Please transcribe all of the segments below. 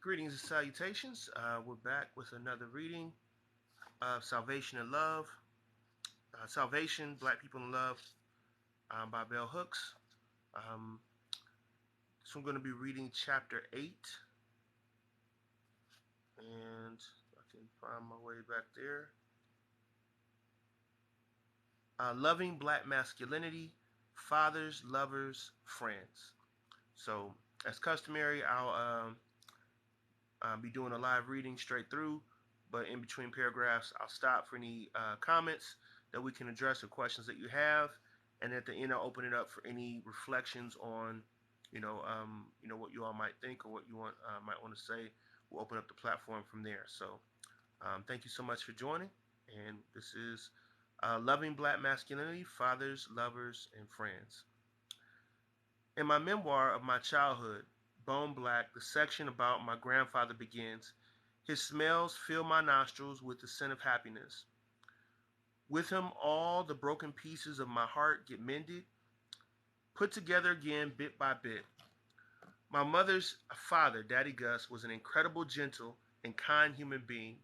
Greetings and salutations. We're back with another reading of Salvation and Love. Salvation, Black People in Love by Bell Hooks. Um, so I'm going to be reading chapter 8. And I can find my way back there. Loving Black Masculinity, Fathers, Lovers, Friends. So, as customary, I'll be doing a live reading straight through, but in between paragraphs, I'll stop for any comments that we can address or questions that you have, and at the end, I'll open it up for any reflections on, what you all might think or what you might want to say. We'll open up the platform from there. So, thank you so much for joining, and this is Loving Black Masculinity: Fathers, Lovers, and Friends. In my memoir of my childhood, Bone Black, the section about my grandfather begins. His smells fill my nostrils with the scent of happiness. With him, all the broken pieces of my heart get mended, put together again bit by bit. My mother's father, Daddy Gus, was an incredible, gentle, and kind human being.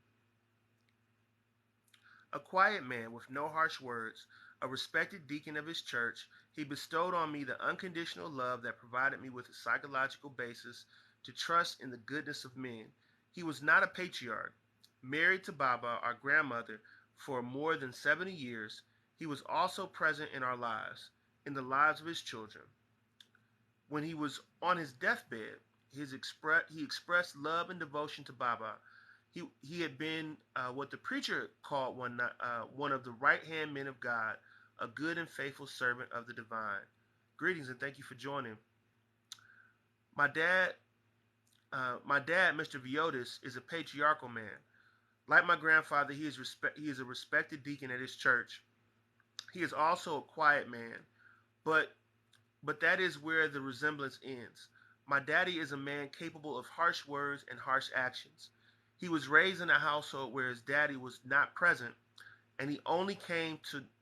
A quiet man with no harsh words, a respected deacon of his church, he bestowed on me the unconditional love that provided me with a psychological basis to trust in the goodness of men. He was not a patriarch. Married to Baba, our grandmother, for more than 70 years, he was also present in our lives, in the lives of his children. When he was on his deathbed, he expressed love and devotion to Baba. He had been what the preacher called one of the right hand men of God, a good and faithful servant of the divine. Greetings and thank you for joining. My dad, Mr. Viotis, is a patriarchal man. Like my grandfather, he is a respected deacon at his church. He is also a quiet man, but that is where the resemblance ends. My daddy is a man capable of harsh words and harsh actions. He was raised in a household where his daddy was not present, and he only came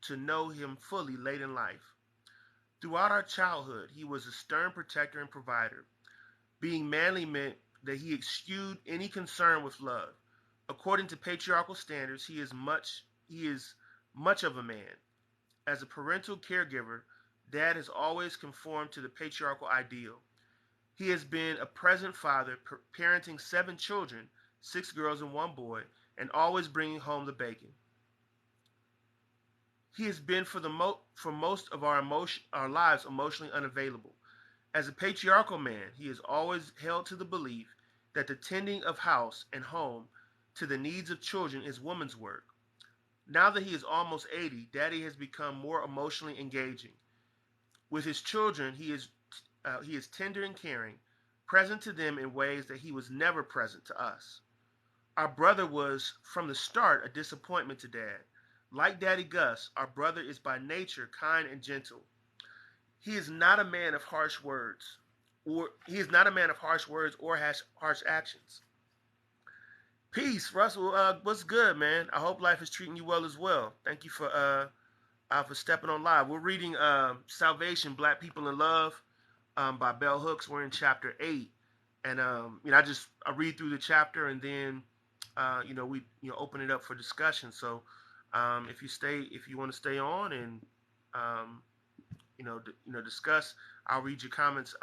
to know him fully late in life. Throughout our childhood, he was a stern protector and provider. Being manly meant that he eschewed any concern with love. According to patriarchal standards, he is much of a man. As a parental caregiver, Dad has always conformed to the patriarchal ideal. He has been a present father, parenting 7 children, 6 girls and 1 boy, and always bringing home the bacon. He has been for most of our lives emotionally unavailable. As a patriarchal man, he has always held to the belief that the tending of house and home to the needs of children is woman's work. Now that he is almost 80, Daddy has become more emotionally engaging. With his children, he is tender and caring, present to them in ways that he was never present to us. Our brother was, from the start, a disappointment to Dad. Like Daddy Gus, our brother is by nature kind and gentle. He is not a man of harsh words, or harsh actions. Peace, Russell. What's good, man? I hope life is treating you well as well. Thank you for stepping on live. We're reading Salvation, Black People in Love by Bell Hooks. We're in chapter 8. And, I read through the chapter and then, we open it up for discussion. So if you want to stay on and, discuss, I'll read your comments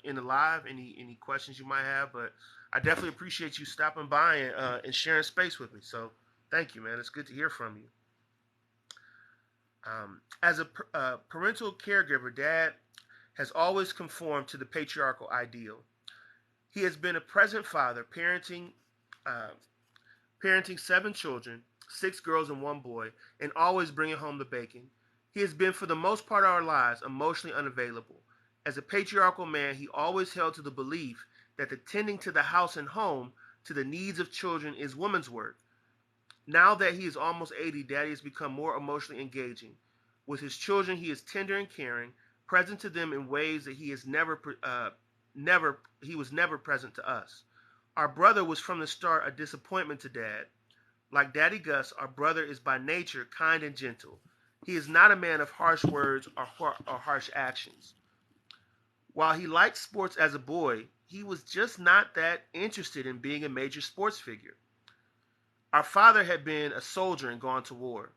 in the live, any questions you might have. But I definitely appreciate you stopping by and sharing space with me. So thank you, man. It's good to hear from you. As a parental caregiver, Dad has always conformed to the patriarchal ideal. He has been a present father, parenting 7 children, 6 girls and 1 boy, and always bringing home the bacon. He has been, for the most part of our lives, emotionally unavailable. As a patriarchal man, he always held to the belief that the tending to the house and home to the needs of children is woman's work. Now that he is almost 80, Daddy has become more emotionally engaging. With his children, he is tender and caring, present to them in ways that he was never present to us. Our brother was from the start a disappointment to Dad. Like Daddy Gus, our brother is by nature kind and gentle. He is not a man of harsh words or harsh actions. While he liked sports as a boy, he was just not that interested in being a major sports figure. Our father had been a soldier and gone to war.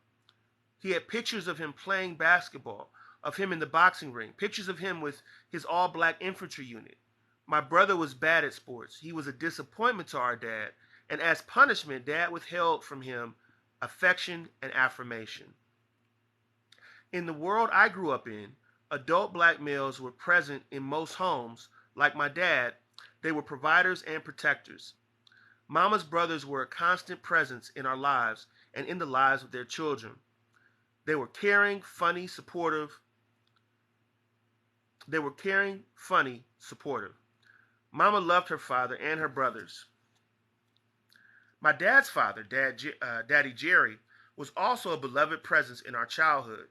He had pictures of him playing basketball, of him in the boxing ring, pictures of him with his all black infantry unit. My brother was bad at sports. He was a disappointment to our dad, and as punishment, Dad withheld from him affection and affirmation. In the world I grew up in, adult black males were present in most homes. Like my dad, they were providers and protectors. Mama's brothers were a constant presence in our lives and in the lives of their children. They were caring, funny, supportive. They were caring, funny, supportive. Mama loved her father and her brothers. My dad's father, Daddy Jerry, was also a beloved presence in our childhood.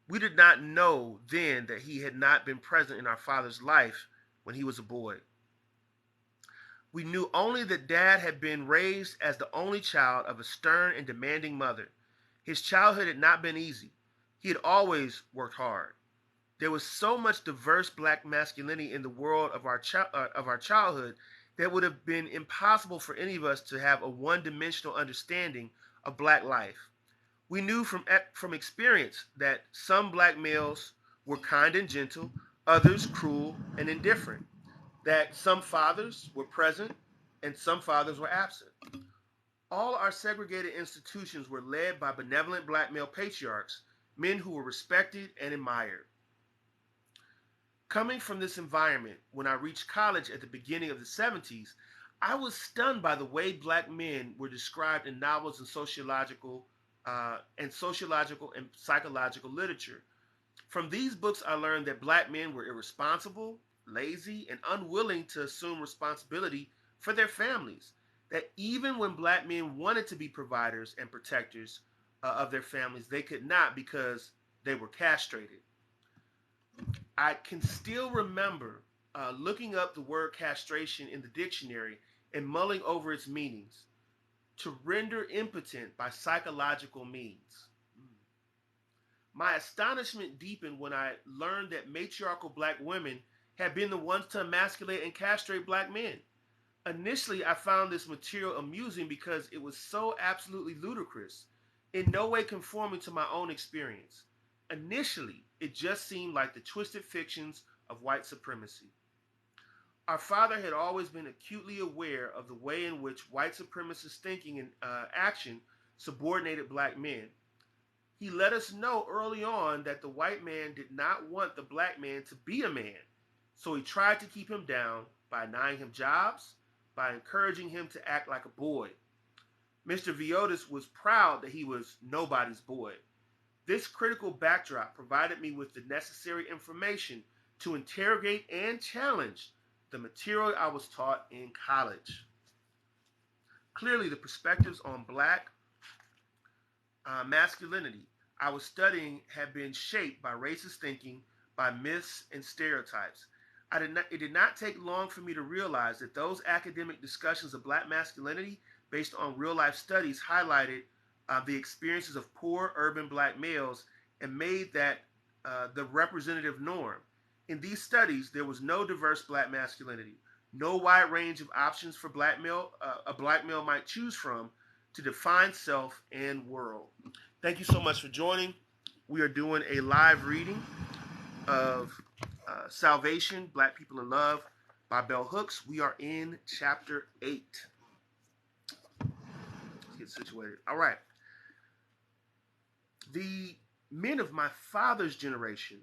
We did not know then that he had not been present in our father's life when he was a boy. We knew only that Dad had been raised as the only child of a stern and demanding mother. His childhood had not been easy. He had always worked hard. There was so much diverse black masculinity in the world of our childhood that would have been impossible for any of us to have a one-dimensional understanding of black life. We knew from experience that some black males were kind and gentle, others cruel and indifferent, that some fathers were present and some fathers were absent. All our segregated institutions were led by benevolent black male patriarchs, men who were respected and admired. Coming from this environment, when I reached college at the beginning of the 70s, I was stunned by the way black men were described in novels and sociological and psychological literature. From these books, I learned that black men were irresponsible, lazy, and unwilling to assume responsibility for their families. That even when black men wanted to be providers and protectors of their families, they could not because they were castrated. I can still remember looking up the word castration in the dictionary and mulling over its meanings. To render impotent by psychological means. My astonishment deepened when I learned that matriarchal black women had been the ones to emasculate and castrate black men. Initially, I found this material amusing because it was so absolutely ludicrous, in no way conforming to my own experience. Initially, it just seemed like the twisted fictions of white supremacy. Our father had always been acutely aware of the way in which white supremacist thinking and action subordinated black men. He let us know early on that the white man did not want the black man to be a man, so he tried to keep him down by denying him jobs, by encouraging him to act like a boy. Mr. Viotis was proud that he was nobody's boy. This critical backdrop provided me with the necessary information to interrogate and challenge the material I was taught in college. Clearly, the perspectives on black masculinity I was studying had been shaped by racist thinking, by myths and stereotypes. It did not take long for me to realize that those academic discussions of black masculinity based on real life studies highlighted the experiences of poor urban black males and made that the representative norm. In these studies, there was no diverse black masculinity, no wide range of options for a black male might choose from to define self and world. Thank you so much for joining. We are doing a live reading of Salvation, Black People in Love by Bell Hooks. We are in chapter 8. Let's get situated. All right. The men of my father's generation,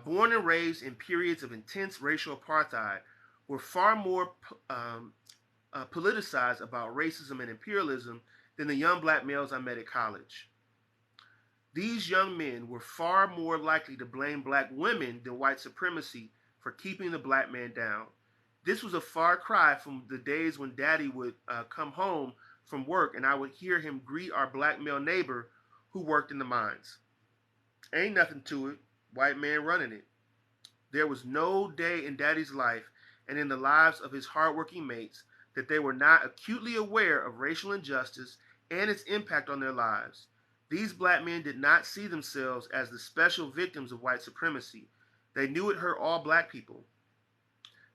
born and raised in periods of intense racial apartheid, were far more politicized about racism and imperialism than the young black males I met at college. These young men were far more likely to blame black women than white supremacy for keeping the black man down. This was a far cry from the days when Daddy would come home from work and I would hear him greet our black male neighbor who worked in the mines. Ain't nothing to it, white man running it. There was no day in Daddy's life and in the lives of his hardworking mates that they were not acutely aware of racial injustice and its impact on their lives. These black men did not see themselves as the special victims of white supremacy. They knew it hurt all black people.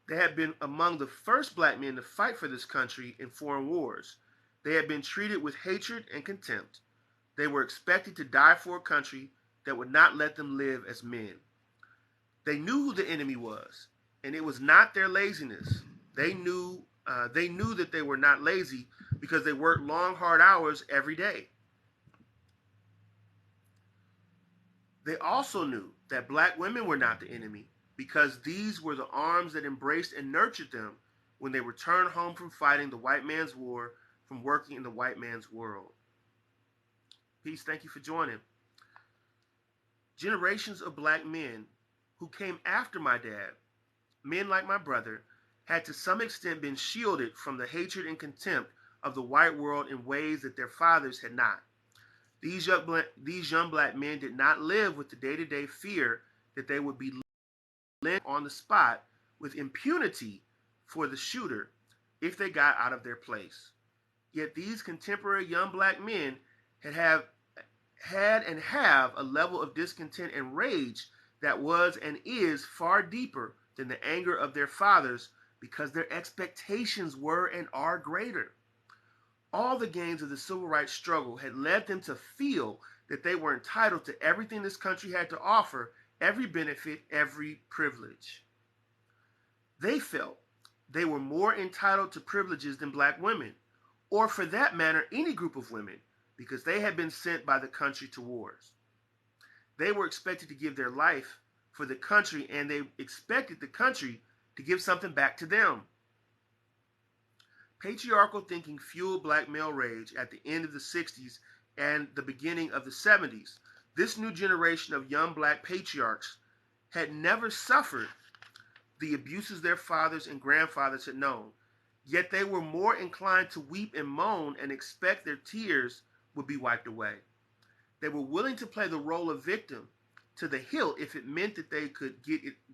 They had been among the first black men to fight for this country in foreign wars. They had been treated with hatred and contempt. They were expected to die for a country that would not let them live as men. They knew who the enemy was, and it was not their laziness. They knew that they were not lazy because they worked long, hard hours every day. They also knew that black women were not the enemy because these were the arms that embraced and nurtured them when they returned home from fighting the white man's war, from working in the white man's world. Peace, thank you for joining. Generations of black men who came after my dad, men like my brother, had to some extent been shielded from the hatred and contempt of the white world in ways that their fathers had not. These young black men did not live with the day-to-day fear that they would be lynched on the spot with impunity for the shooter if they got out of their place. Yet these contemporary young black men had and have a level of discontent and rage that was and is far deeper than the anger of their fathers because their expectations were and are greater. All the gains of the civil rights struggle had led them to feel that they were entitled to everything this country had to offer, every benefit, every privilege. They felt they were more entitled to privileges than black women, or for that matter, any group of women, because they had been sent by the country to wars. They were expected to give their life for the country, and they expected the country to give something back to them. Patriarchal thinking fueled black male rage at the end of the 60s and the beginning of the 70s. This new generation of young black patriarchs had never suffered the abuses their fathers and grandfathers had known, yet they were more inclined to weep and moan and expect their tears would be wiped away. They were willing to play the role of victim to the hilt if it meant that they could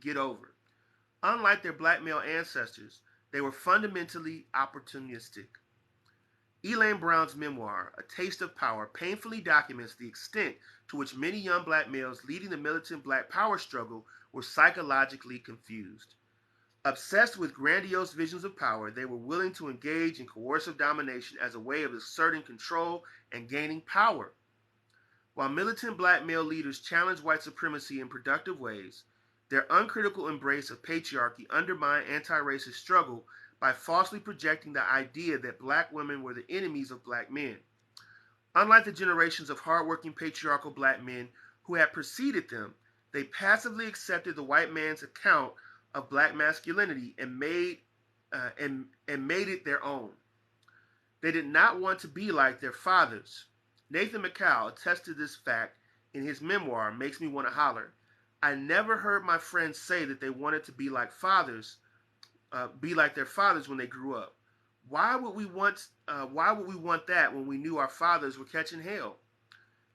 get over. Unlike their black male ancestors, they were fundamentally opportunistic. Elaine Brown's memoir, A Taste of Power, painfully documents the extent to which many young black males leading the militant black power struggle were psychologically confused. Obsessed with grandiose visions of power, they were willing to engage in coercive domination as a way of asserting control and gaining power. While militant black male leaders challenged white supremacy in productive ways, their uncritical embrace of patriarchy undermined anti-racist struggle by falsely projecting the idea that black women were the enemies of black men. Unlike the generations of hardworking patriarchal black men who had preceded them, they passively accepted the white man's account of black masculinity and made it their own. They did not want to be like their fathers. Nathan McCall attests to this fact in his memoir, Makes Me Want to Holler. I never heard my friends say that they wanted to be like their fathers when they grew up. Why would we want that when we knew our fathers were catching hell?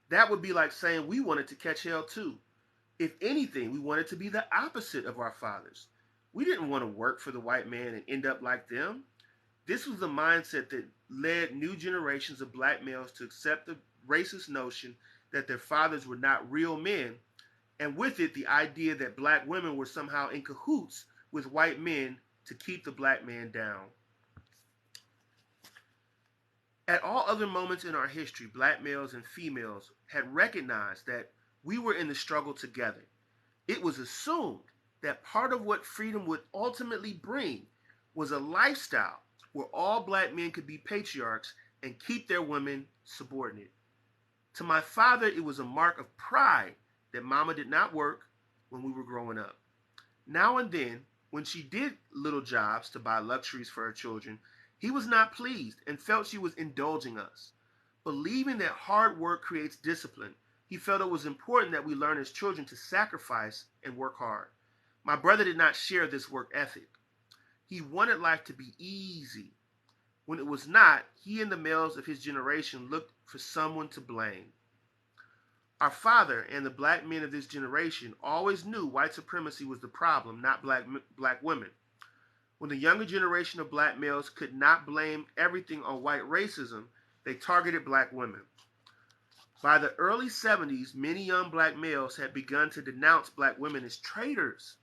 That would be like saying we wanted to catch hell too. If anything, we wanted to be the opposite of our fathers. We didn't want to work for the white man and end up like them. This was the mindset that led new generations of black males to accept the racist notion that their fathers were not real men, and with it, the idea that black women were somehow in cahoots with white men to keep the black man down. At all other moments in our history, black males and females had recognized that we were in the struggle together. It was assumed that part of what freedom would ultimately bring was a lifestyle where all black men could be patriarchs and keep their women subordinate. To my father, it was a mark of pride that mama did not work when we were growing up. Now and then, when she did little jobs to buy luxuries for her children, he was not pleased and felt she was indulging us. Believing that hard work creates discipline, he felt it was important that we learn as children to sacrifice and work hard. My brother did not share this work ethic. He wanted life to be easy. When it was not, he and the males of his generation looked for someone to blame. Our father and the black men of this generation always knew white supremacy was the problem, not black women. When the younger generation of black males could not blame everything on white racism, they targeted black women. By the early 70s, many young black males had begun to denounce black women as traitors.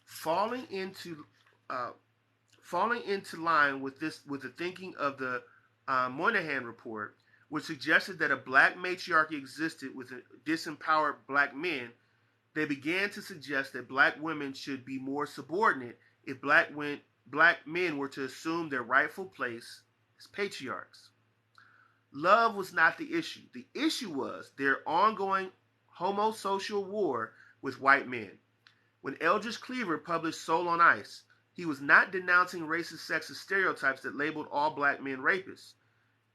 Falling into uh, falling into line with the thinking of the Moynihan report, which suggested that a black matriarchy existed with disempowered black men, they began to suggest that black women should be more subordinate if black men were to assume their rightful place as patriarchs. Love was not the issue. The issue was their ongoing homosocial war with white men. When Eldridge Cleaver published Soul on Ice, he was not denouncing racist sexist stereotypes that labeled all black men rapists.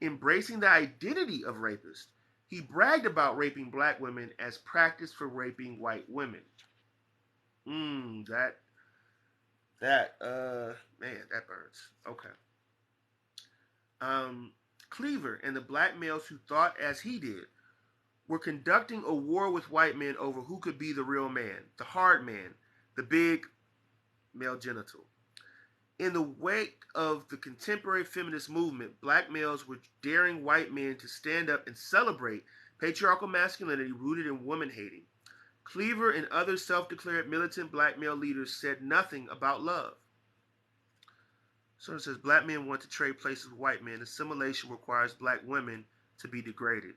Embracing the identity of rapists, he bragged about raping black women as practice for raping white women. That man, that burns. Okay. Cleaver and the black males who thought as he did were conducting a war with white men over who could be the real man, the hard man, the big male genital. In the wake of the contemporary feminist movement, black males were daring white men to stand up and celebrate patriarchal masculinity rooted in woman hating. Cleaver and other self-declared militant black male leaders said nothing about love. So it says black men want to trade places with white men. Assimilation requires black women to be degraded.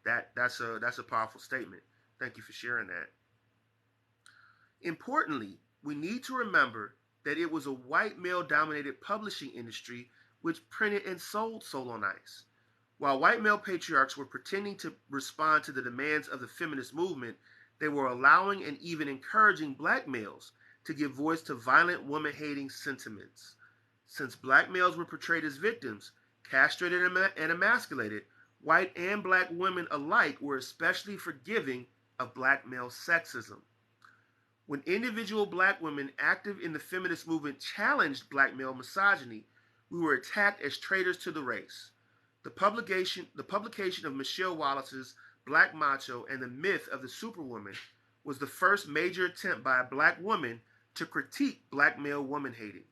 That's a powerful statement. Thank you for sharing that. Importantly, we need to remember that it was a white male-dominated publishing industry which printed and sold Soul on Ice. While white male patriarchs were pretending to respond to the demands of the feminist movement, they were allowing and even encouraging black males to give voice to violent woman-hating sentiments. Since black males were portrayed as victims, castrated and emasculated, white and black women alike were especially forgiving of black male sexism. When individual black women active in the feminist movement challenged black male misogyny, we were attacked as traitors to the race. The publication of Michelle Wallace's Black Macho and the Myth of the Superwoman was the first major attempt by a black woman to critique black male woman hating.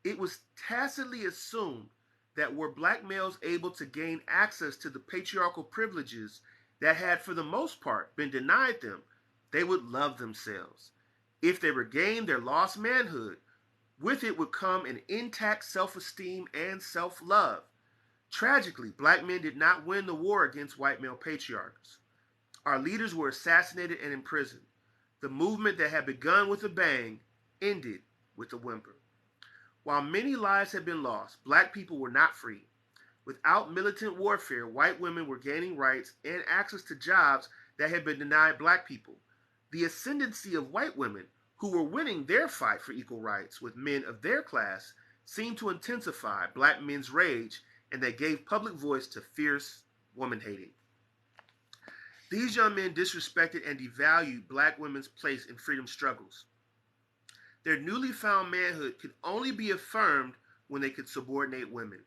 It was tacitly assumed that were black males able to gain access to the patriarchal privileges that had for the most part been denied them, they would love themselves. If they regained their lost manhood, with it would come an intact self-esteem and self-love. Tragically, black men did not win the war against white male patriarchs. Our leaders were assassinated and imprisoned. The movement that had begun with a bang ended with a whimper. While many lives had been lost, black people were not free. Without militant warfare, white women were gaining rights and access to jobs that had been denied black people. The ascendancy of white women, who were winning their fight for equal rights with men of their class, seemed to intensify black men's rage, and they gave public voice to fierce woman-hating. These young men disrespected and devalued black women's place in freedom struggles. Their newly found manhood could only be affirmed when they could subordinate women.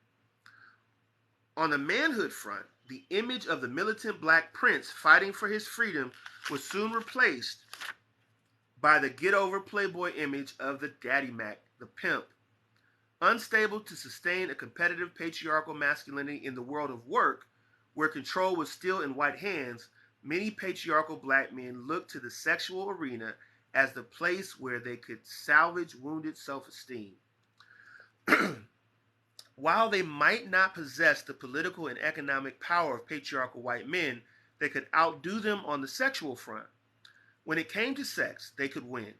On the manhood front, the image of the militant black prince fighting for his freedom was soon replaced by the get-over playboy image of the daddy Mac, the pimp. Unstable to sustain a competitive patriarchal masculinity in the world of work, where control was still in white hands, many patriarchal black men looked to the sexual arena as the place where they could salvage wounded self-esteem. While they might not possess the political and economic power of patriarchal white men, they could outdo them on the sexual front. When it came to sex, they could win.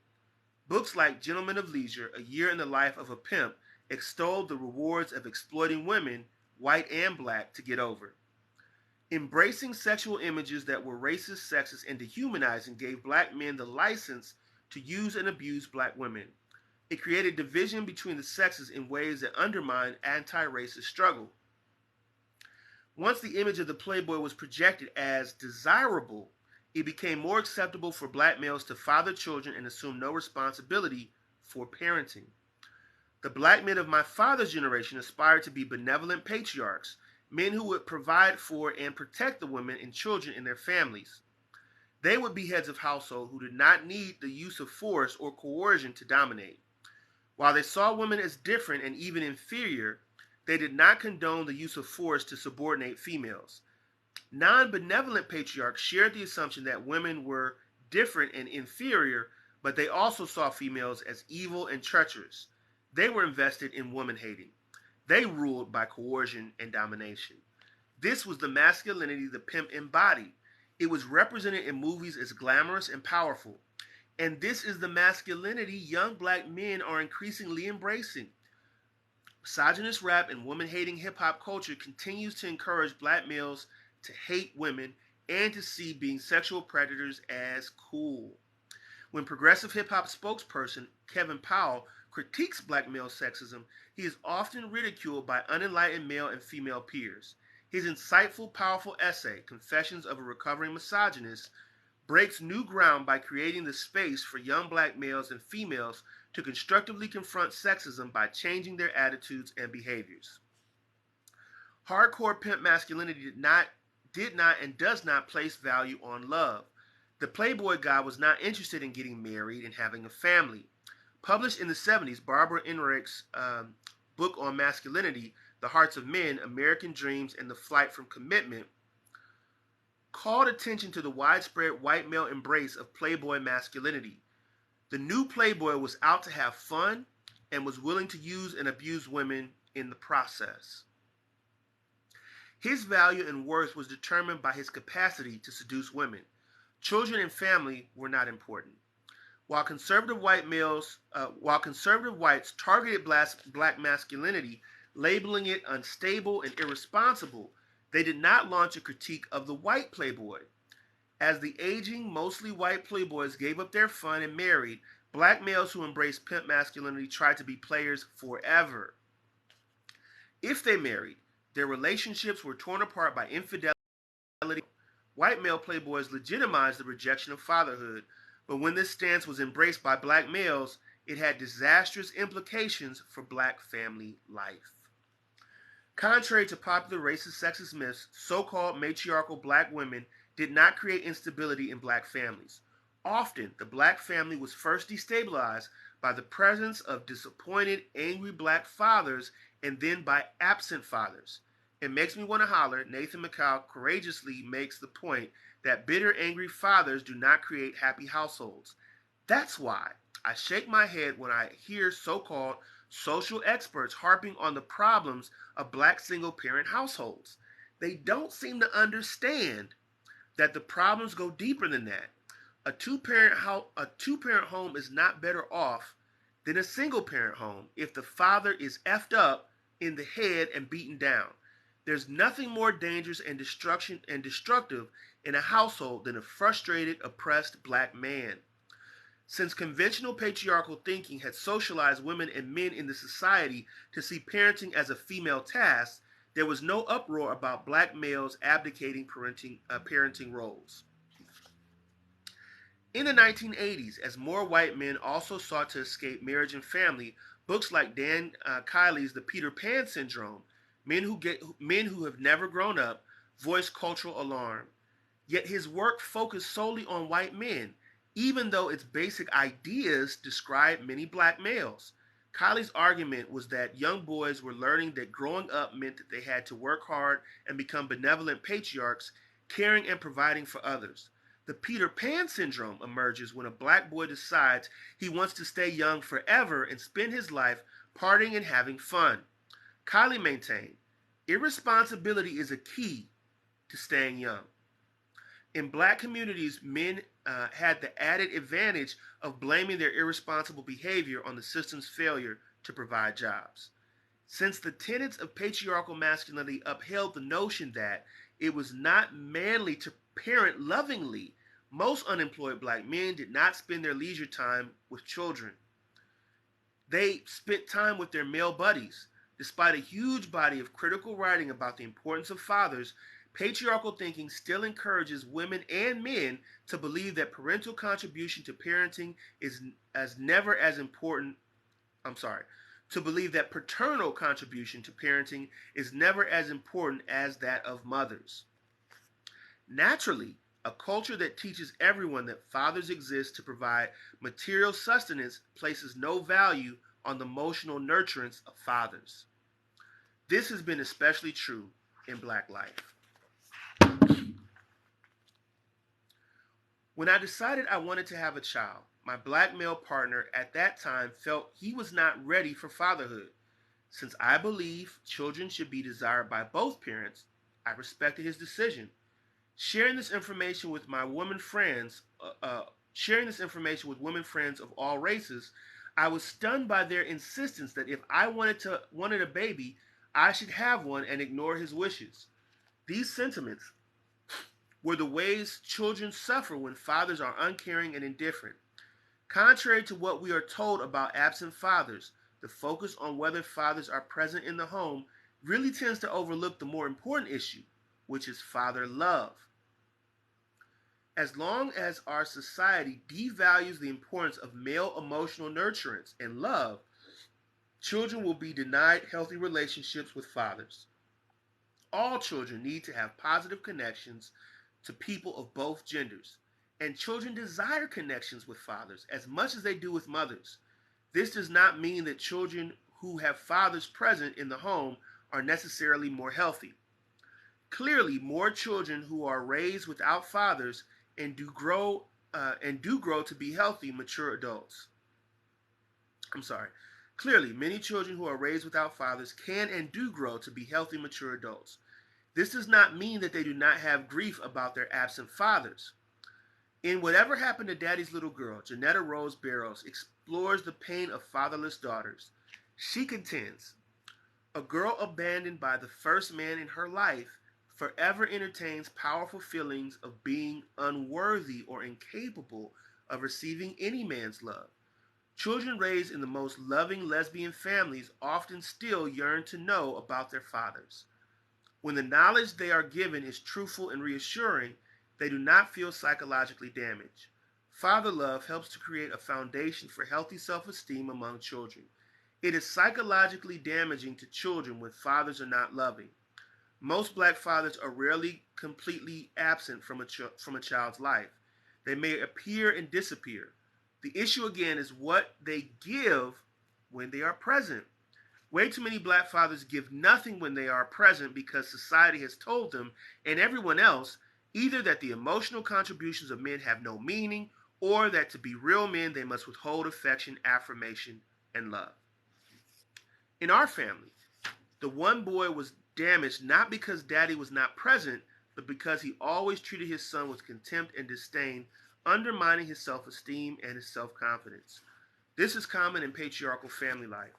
Books like Gentlemen of Leisure, A Year in the Life of a Pimp, extolled the rewards of exploiting women, white and black, to get over. Embracing sexual images that were racist, sexist, and dehumanizing gave black men the license to use and abuse black women. It created division between the sexes in ways that undermined anti-racist struggle. Once the image of the playboy was projected as desirable, it became more acceptable for black males to father children and assume no responsibility for parenting. The black men of my father's generation aspired to be benevolent patriarchs, men who would provide for and protect the women and children in their families. They would be heads of household who did not need the use of force or coercion to dominate. While they saw women as different and even inferior, they did not condone the use of force to subordinate females. Non-benevolent patriarchs shared the assumption that women were different and inferior, but they also saw females as evil and treacherous. They were invested in woman hating. They ruled by coercion and domination. This was the masculinity the pimp embodied. It was represented in movies as glamorous and powerful. And this is the masculinity young black men are increasingly embracing. Misogynist rap and woman hating hip hop culture continues to encourage black males to hate women and to see being sexual predators as cool. When progressive hip hop spokesperson Kevin Powell critiques black male sexism, he is often ridiculed by unenlightened male and female peers. His insightful, powerful essay, Confessions of a Recovering Misogynist, breaks new ground by creating the space for young black males and females to constructively confront sexism by changing their attitudes and behaviors. Hardcore pimp masculinity did not and does not place value on love. The Playboy guy was not interested in getting married and having a family. Published in the 70s, Barbara Ehrenreich's book on masculinity, The Hearts of Men, American Dreams, and the Flight from Commitment, called attention to the widespread white male embrace of Playboy masculinity. The new Playboy was out to have fun and was willing to use and abuse women in the process. His value and worth was determined by his capacity to seduce women. Children and family were not important. While conservative whites targeted black masculinity, labeling it unstable and irresponsible, they did not launch a critique of the white Playboy. As the aging, mostly white Playboys gave up their fun and married, black males who embraced pimp masculinity tried to be players forever. If they married, their relationships were torn apart by infidelity. White male Playboys legitimized the rejection of fatherhood, but when this stance was embraced by black males, it had disastrous implications for black family life. Contrary to popular racist, sexist myths, so-called matriarchal black women did not create instability in black families. Often, the black family was first destabilized by the presence of disappointed, angry black fathers and then by absent fathers. It makes me want to holler. Nathan McCall courageously makes the point that bitter, angry fathers do not create happy households. That's why I shake my head when I hear so-called social experts harping on the problems of black single-parent households. They don't seem to understand that the problems go deeper than that. A two-parent home is not better off than a single-parent home if the father is effed up in the head and beaten down. There's nothing more dangerous and destructive in a household than a frustrated, oppressed black man. Since conventional patriarchal thinking had socialized women and men in the society to see parenting as a female task, there was no uproar about black males abdicating parenting roles. In the 1980s, as more white men also sought to escape marriage and family, books like Dan Kiley's The Peter Pan Syndrome, Men Who Have Never Grown Up, voiced cultural alarm. Yet his work focused solely on white men, even though its basic ideas describe many black males. Kiley's argument was that young boys were learning that growing up meant that they had to work hard and become benevolent patriarchs, caring and providing for others. The Peter Pan syndrome emerges when a black boy decides he wants to stay young forever and spend his life partying and having fun. Kiley maintained, irresponsibility is a key to staying young. In black communities, men had the added advantage of blaming their irresponsible behavior on the system's failure to provide jobs. Since the tenets of patriarchal masculinity upheld the notion that it was not manly to parent lovingly, most unemployed black men did not spend their leisure time with children. They spent time with their male buddies. Despite a huge body of critical writing about the importance of fathers, patriarchal thinking still encourages women and men to believe that parental contribution to parenting is never as important. To believe that paternal contribution to parenting is never as important as that of mothers. Naturally, a culture that teaches everyone that fathers exist to provide material sustenance places no value on the emotional nurturance of fathers. This has been especially true in black life. When I decided I wanted to have a child, my black male partner at that time felt he was not ready for fatherhood. Since I believe children should be desired by both parents, I respected his decision. Sharing this information with my women friends, sharing this information with women friends of all races, I was stunned by their insistence that if I wanted a baby, I should have one and ignore his wishes. These sentiments were the ways children suffer when fathers are uncaring and indifferent. Contrary to what we are told about absent fathers, the focus on whether fathers are present in the home really tends to overlook the more important issue, which is father love. As long as our society devalues the importance of male emotional nurturance and love, children will be denied healthy relationships with fathers. All children need to have positive connections to people of both genders, and children desire connections with fathers as much as they do with mothers. This does not mean that children who have fathers present in the home are necessarily more healthy. Clearly, more children who are raised without fathers and do grow to be healthy, mature adults. I'm sorry. Clearly, many children who are raised without fathers can and do grow to be healthy, mature adults. This does not mean that they do not have grief about their absent fathers. In Whatever Happened to Daddy's Little Girl, Janetta Rose Barrows explores the pain of fatherless daughters. She contends, a girl abandoned by the first man in her life forever entertains powerful feelings of being unworthy or incapable of receiving any man's love. Children raised in the most loving lesbian families often still yearn to know about their fathers. When the knowledge they are given is truthful and reassuring, they do not feel psychologically damaged. Father love helps to create a foundation for healthy self esteem among children. It is psychologically damaging to children when fathers are not loving. Most black fathers are rarely completely absent from a child's life. They may appear and disappear. The issue again is what they give when they are present. Way too many black fathers give nothing when they are present because society has told them and everyone else either that the emotional contributions of men have no meaning or that to be real men they must withhold affection, affirmation, and love. In our family, the one boy was damaged not because daddy was not present, but because he always treated his son with contempt and disdain, undermining his self esteem and his self confidence. This is common in patriarchal family life.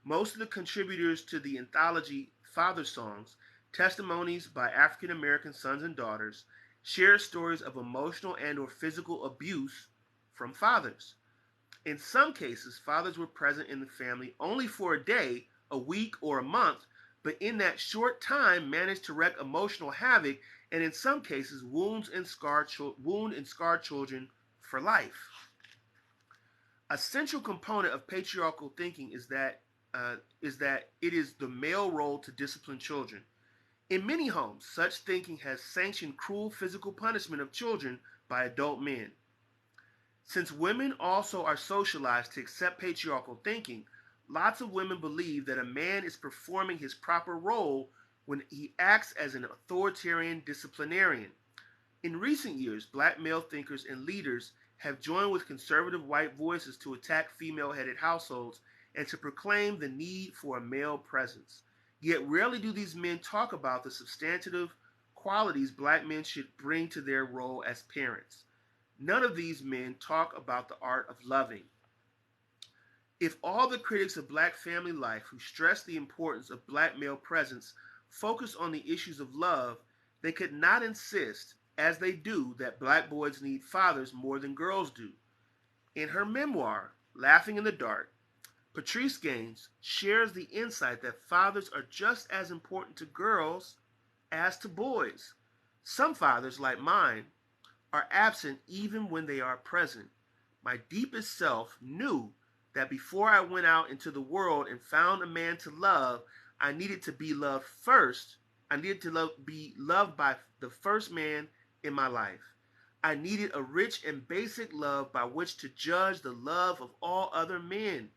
Most of the contributors to the anthology Father Songs, Testimonies by African American Sons and Daughters, share stories of emotional and or physical abuse from fathers. In some cases, fathers were present in the family only for a day, a week, or a month, but in that short time managed to wreak emotional havoc and in some cases wound and scar children for life. A central component of patriarchal thinking is that it is the male role to discipline children. In many homes, such thinking has sanctioned cruel physical punishment of children by adult men. Since women also are socialized to accept patriarchal thinking, lots of women believe that a man is performing his proper role when he acts as an authoritarian disciplinarian. In recent years, black male thinkers and leaders have joined with conservative white voices to attack female-headed households and to proclaim the need for a male presence. Yet rarely do these men talk about the substantive qualities black men should bring to their role as parents. None of these men talk about the art of loving. If all the critics of black family life who stress the importance of black male presence focus on the issues of love, they could not insist, as they do, that black boys need fathers more than girls do. In her memoir, Laughing in the Dark, Patrice Gaines shares the insight that fathers are just as important to girls as to boys. Some fathers, like mine, are absent even when they are present. My deepest self knew that before I went out into the world and found a man to love, I needed to be loved first. I needed to be loved by the first man in my life. I needed a rich and basic love by which to judge the love of all other men.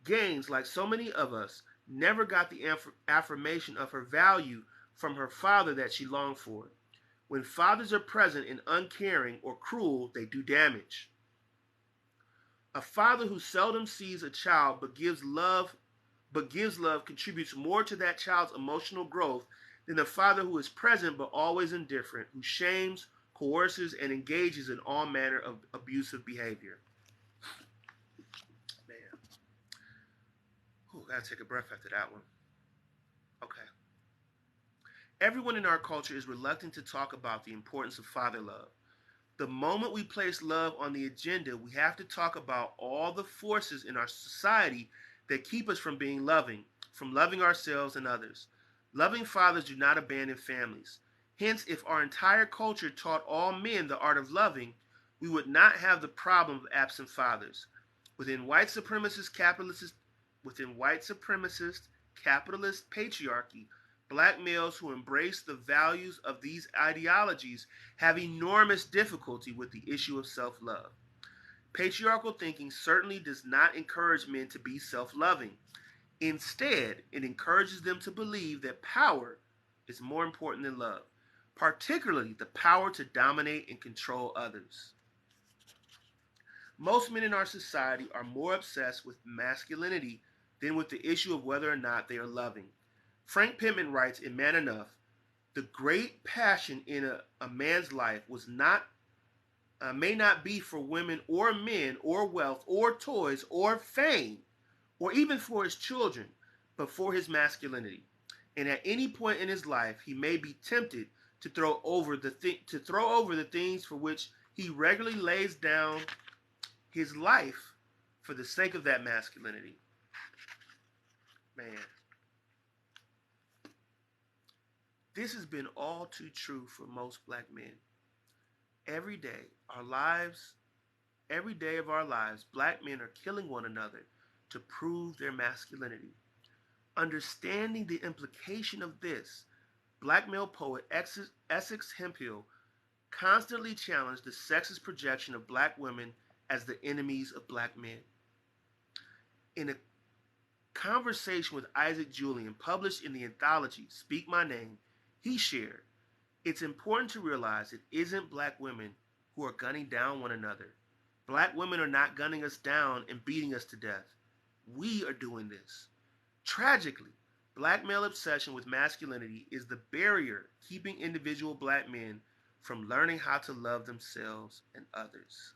Gaines, like so many of us, never got the affirmation of her value from her father that she longed for. When fathers are present and uncaring or cruel, they do damage. A father who seldom sees a child but gives love contributes more to that child's emotional growth than a father who is present but always indifferent, who shames, coerces, and engages in all manner of abusive behavior. Man, gotta take a breath after that one. Okay. Everyone in our culture is reluctant to talk about the importance of father love. The moment we place love on the agenda, we have to talk about all the forces in our society that keep us from being loving, from loving ourselves and others. Loving fathers do not abandon families. Hence, if our entire culture taught all men the art of loving, we would not have the problem of absent fathers. Within white supremacist capitalist within white supremacist capitalist patriarchy, black males who embrace the values of these ideologies have enormous difficulty with the issue of self love. Patriarchal thinking certainly does not encourage men to be self loving. Instead, it encourages them to believe that power is more important than love, particularly the power to dominate and control others. Most men in our society are more obsessed with masculinity than with the issue of whether or not they are loving. Frank Pittman writes in Man Enough, the great passion in a man's life was not may not be for women or men or wealth or toys or fame or even for his children, but for his masculinity. And at any point in his life, he may be tempted to throw over the things for which he regularly lays down his life for the sake of that masculinity. Man, this has been all too true for most black men. Every day, every day of our lives, black men are killing one another to prove their masculinity. Understanding the implication of this, black male poet Essex Hemphill constantly challenged the sexist projection of black women as the enemies of black men. In a conversation with Isaac Julian, published in the anthology Speak My Name, he shared, it's important to realize it isn't black women who are gunning down one another. Black women are not gunning us down and beating us to death. We are doing this. Tragically, black male obsession with masculinity is the barrier keeping individual black men from learning how to love themselves and others.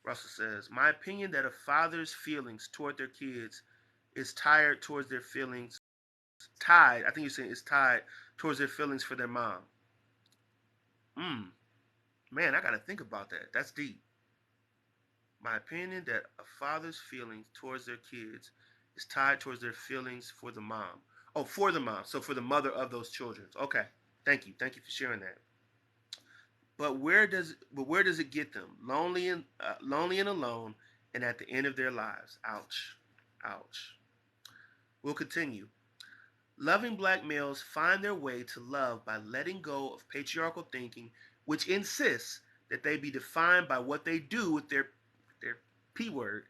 Russell says, my opinion that a father's feelings toward their kids is tied towards their feelings, I think you're saying it's tied towards their feelings for their mom. Man, I gotta think about that. That's deep. My opinion that a father's feelings towards their kids is tied towards their feelings for the mom. Oh, for the mom. So for the mother of those children. Okay. Thank you. Thank you for sharing that. But where does it get them? Lonely and alone, and at the end of their lives. Ouch, ouch. We'll continue. Loving black males find their way to love by letting go of patriarchal thinking, which insists that they be defined by what they do with their p word,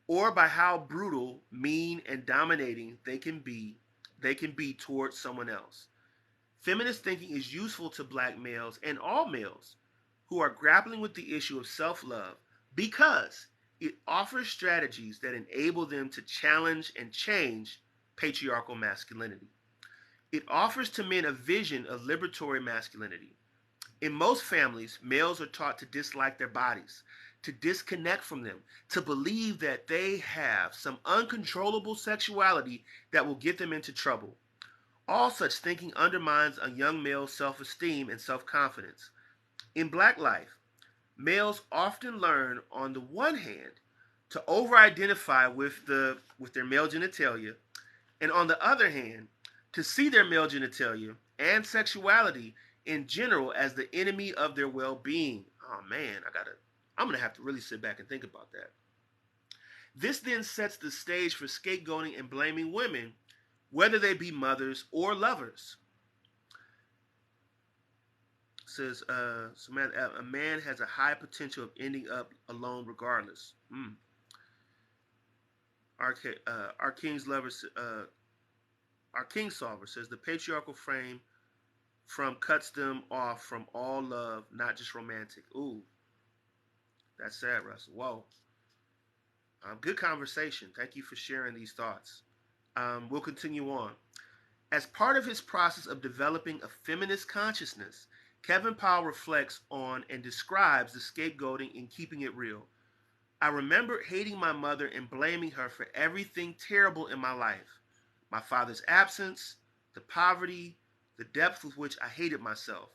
or by how brutal, mean, and dominating they can be towards someone else. Feminist thinking is useful to black males and all males who are grappling with the issue of self love because it offers strategies that enable them to challenge and change patriarchal masculinity. It offers to men a vision of liberatory masculinity. In most families, males are taught to dislike their bodies, to disconnect from them, to believe that they have some uncontrollable sexuality that will get them into trouble. All such thinking undermines a young male's self esteem and self confidence. In black life, males often learn, on the one hand, to over identify with their male genitalia, and on the other hand, to see their male genitalia and sexuality in general as the enemy of their well being. Oh man, I'm gonna have to really sit back and think about that. This then sets the stage for scapegoating and blaming women, whether they be mothers or lovers. It says a man has a high potential of ending up alone regardless. Our King's lover, our King Solver says the patriarchal frame from cuts them off from all love, not just romantic. Ooh, that's sad, Russell. Whoa. Good conversation. Thank you for sharing these thoughts. We'll continue on. As part of his process of developing a feminist consciousness, Kevin Powell reflects on and describes the scapegoating in Keeping It Real. I remember hating my mother and blaming her for everything terrible in my life: my father's absence, the poverty, the depth with which I hated myself.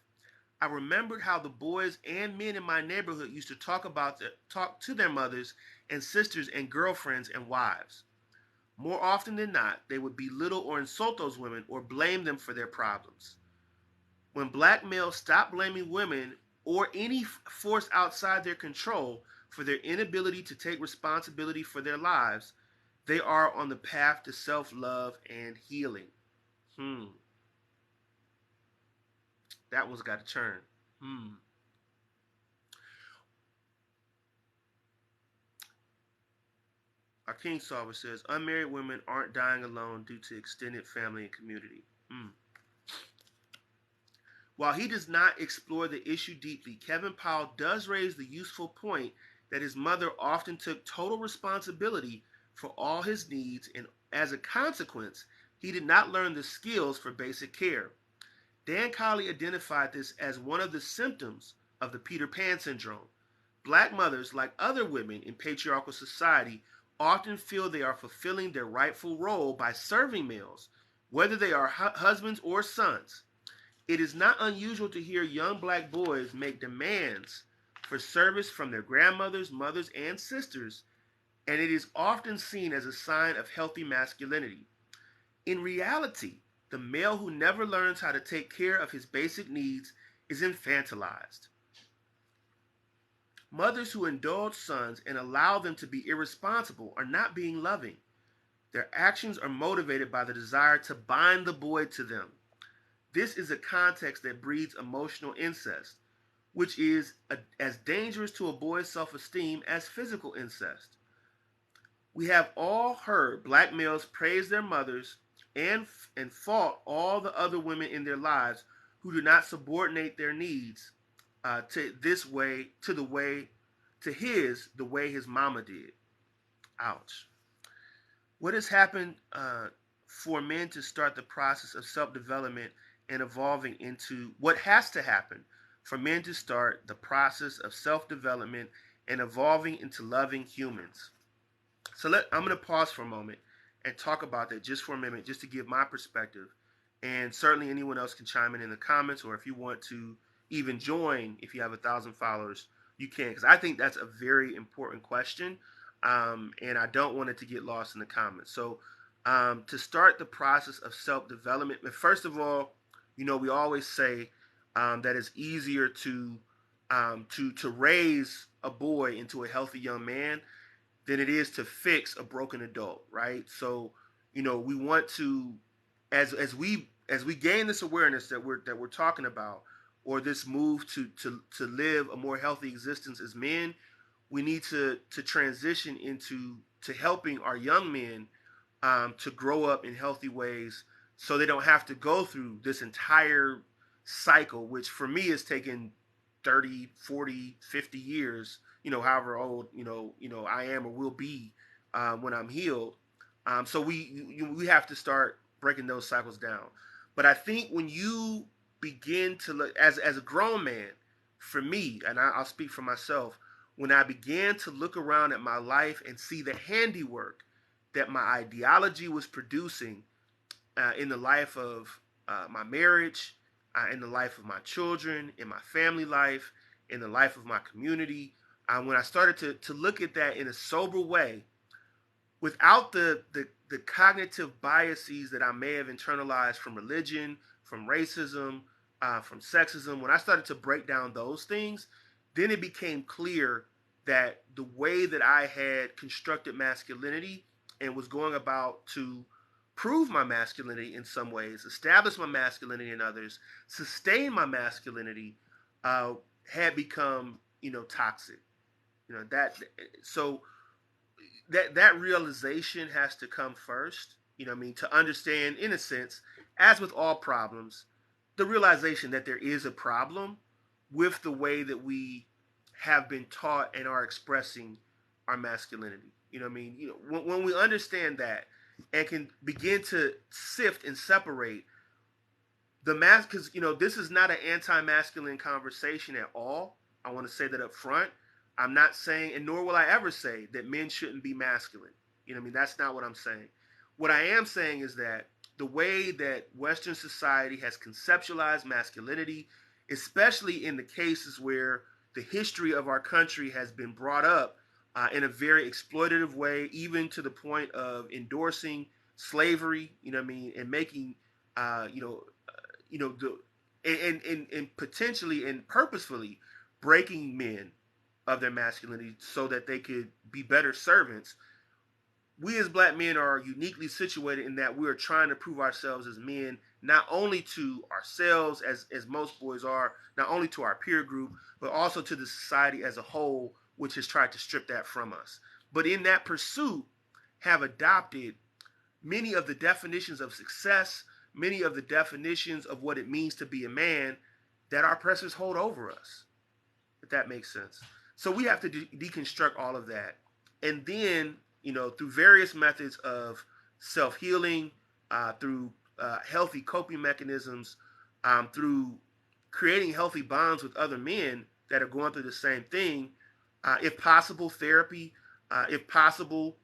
I remembered how the boys and men in my neighborhood used to talk to their mothers and sisters and girlfriends and wives. More often than not, they would belittle or insult those women or blame them for their problems. When black males stop blaming women or any force outside their control for their inability to take responsibility for their lives, they are on the path to self love and healing. Hmm, that one's got to turn. Hmm. Our King Solver says unmarried women aren't dying alone due to extended family and community. Hmm. While he does not explore the issue deeply, Kevin Powell does raise the useful point that his mother often took total responsibility for all his needs, and as a consequence, he did not learn the skills for basic care. Dan Colley identified this as one of the symptoms of the Peter Pan syndrome. Black mothers, like other women in patriarchal society, often feel they are fulfilling their rightful role by serving males, whether they are husbands or sons. It is not unusual to hear young black boys make demands for service from their grandmothers, mothers, and sisters, and it is often seen as a sign of healthy masculinity. In reality, the male who never learns how to take care of his basic needs is infantilized. Mothers who indulge sons and allow them to be irresponsible are not being loving. Their actions are motivated by the desire to bind the boy to them. This is a context that breeds emotional incest, which is as dangerous to a boy's self esteem as physical incest. We have all heard black males praise their mothers and fault all the other women in their lives who do not subordinate their needs to the way his mama did. Ouch. What has happened for men to start the process of self development and evolving into what has to happen for men to start the process of self development and evolving into loving humans? I'm going to pause for a moment and talk about that just for a minute, just to give my perspective. And certainly anyone else can chime in the comments, or if you want to even join, if you have 1,000 followers, you can, because I think that's a very important question, and I don't want it to get lost in the comments. So, to start the process of self development, but first of all, we always say that it's easier to raise a boy into a healthy young man than it is to fix a broken adult, right? So, we want to, as we gain this awareness that we're talking about, or this move to live a more healthy existence as men, we need to transition into to helping our young men to grow up in healthy ways, so they don't have to go through this entire cycle, which for me has taken 30, 40, 50 years, however old, I am or will be when I'm healed. So we have to start breaking those cycles down. But I think when you begin to look as a grown man, for me, and I'll speak for myself, when I began to look around at my life and see the handiwork that my ideology was producing in the life of my marriage, in the life of my children, in my family life, in the life of my community. When I started to look at that in a sober way, without the cognitive biases that I may have internalized from religion, from racism, from sexism, when I started to break down those things, then it became clear that the way that I had constructed masculinity and was going about to prove my masculinity in some ways, establish my masculinity in others, sustain my masculinity, had become, toxic. That so that realization has to come first. To understand, in a sense, as with all problems, the realization that there is a problem with the way that we have been taught and are expressing our masculinity. You know what I mean? When we understand that and can begin to sift and separate the mask, because this is not an anti-masculine conversation at all. I want to say that up front. I'm not saying, and nor will I ever say, that men shouldn't be masculine. You know what I mean? That's not what I'm saying. What I am saying is that the way that Western society has conceptualized masculinity, especially in the cases where the history of our country has been brought up in a very exploitative way, even to the point of endorsing slavery, you know what I mean, and making, the and potentially and purposefully breaking men of their masculinity so that they could be better servants. We as black men are uniquely situated in that we are trying to prove ourselves as men, not only to ourselves as most boys are, not only to our peer group, but also to the society as a whole, which has tried to strip that from us. But in that pursuit, have adopted many of the definitions of success, many of the definitions of what it means to be a man that our oppressors hold over us, if that makes sense. So we have to deconstruct all of that. And then, through various methods of self-healing, through healthy coping mechanisms, through creating healthy bonds with other men that are going through the same thing, if possible, therapy, if possible,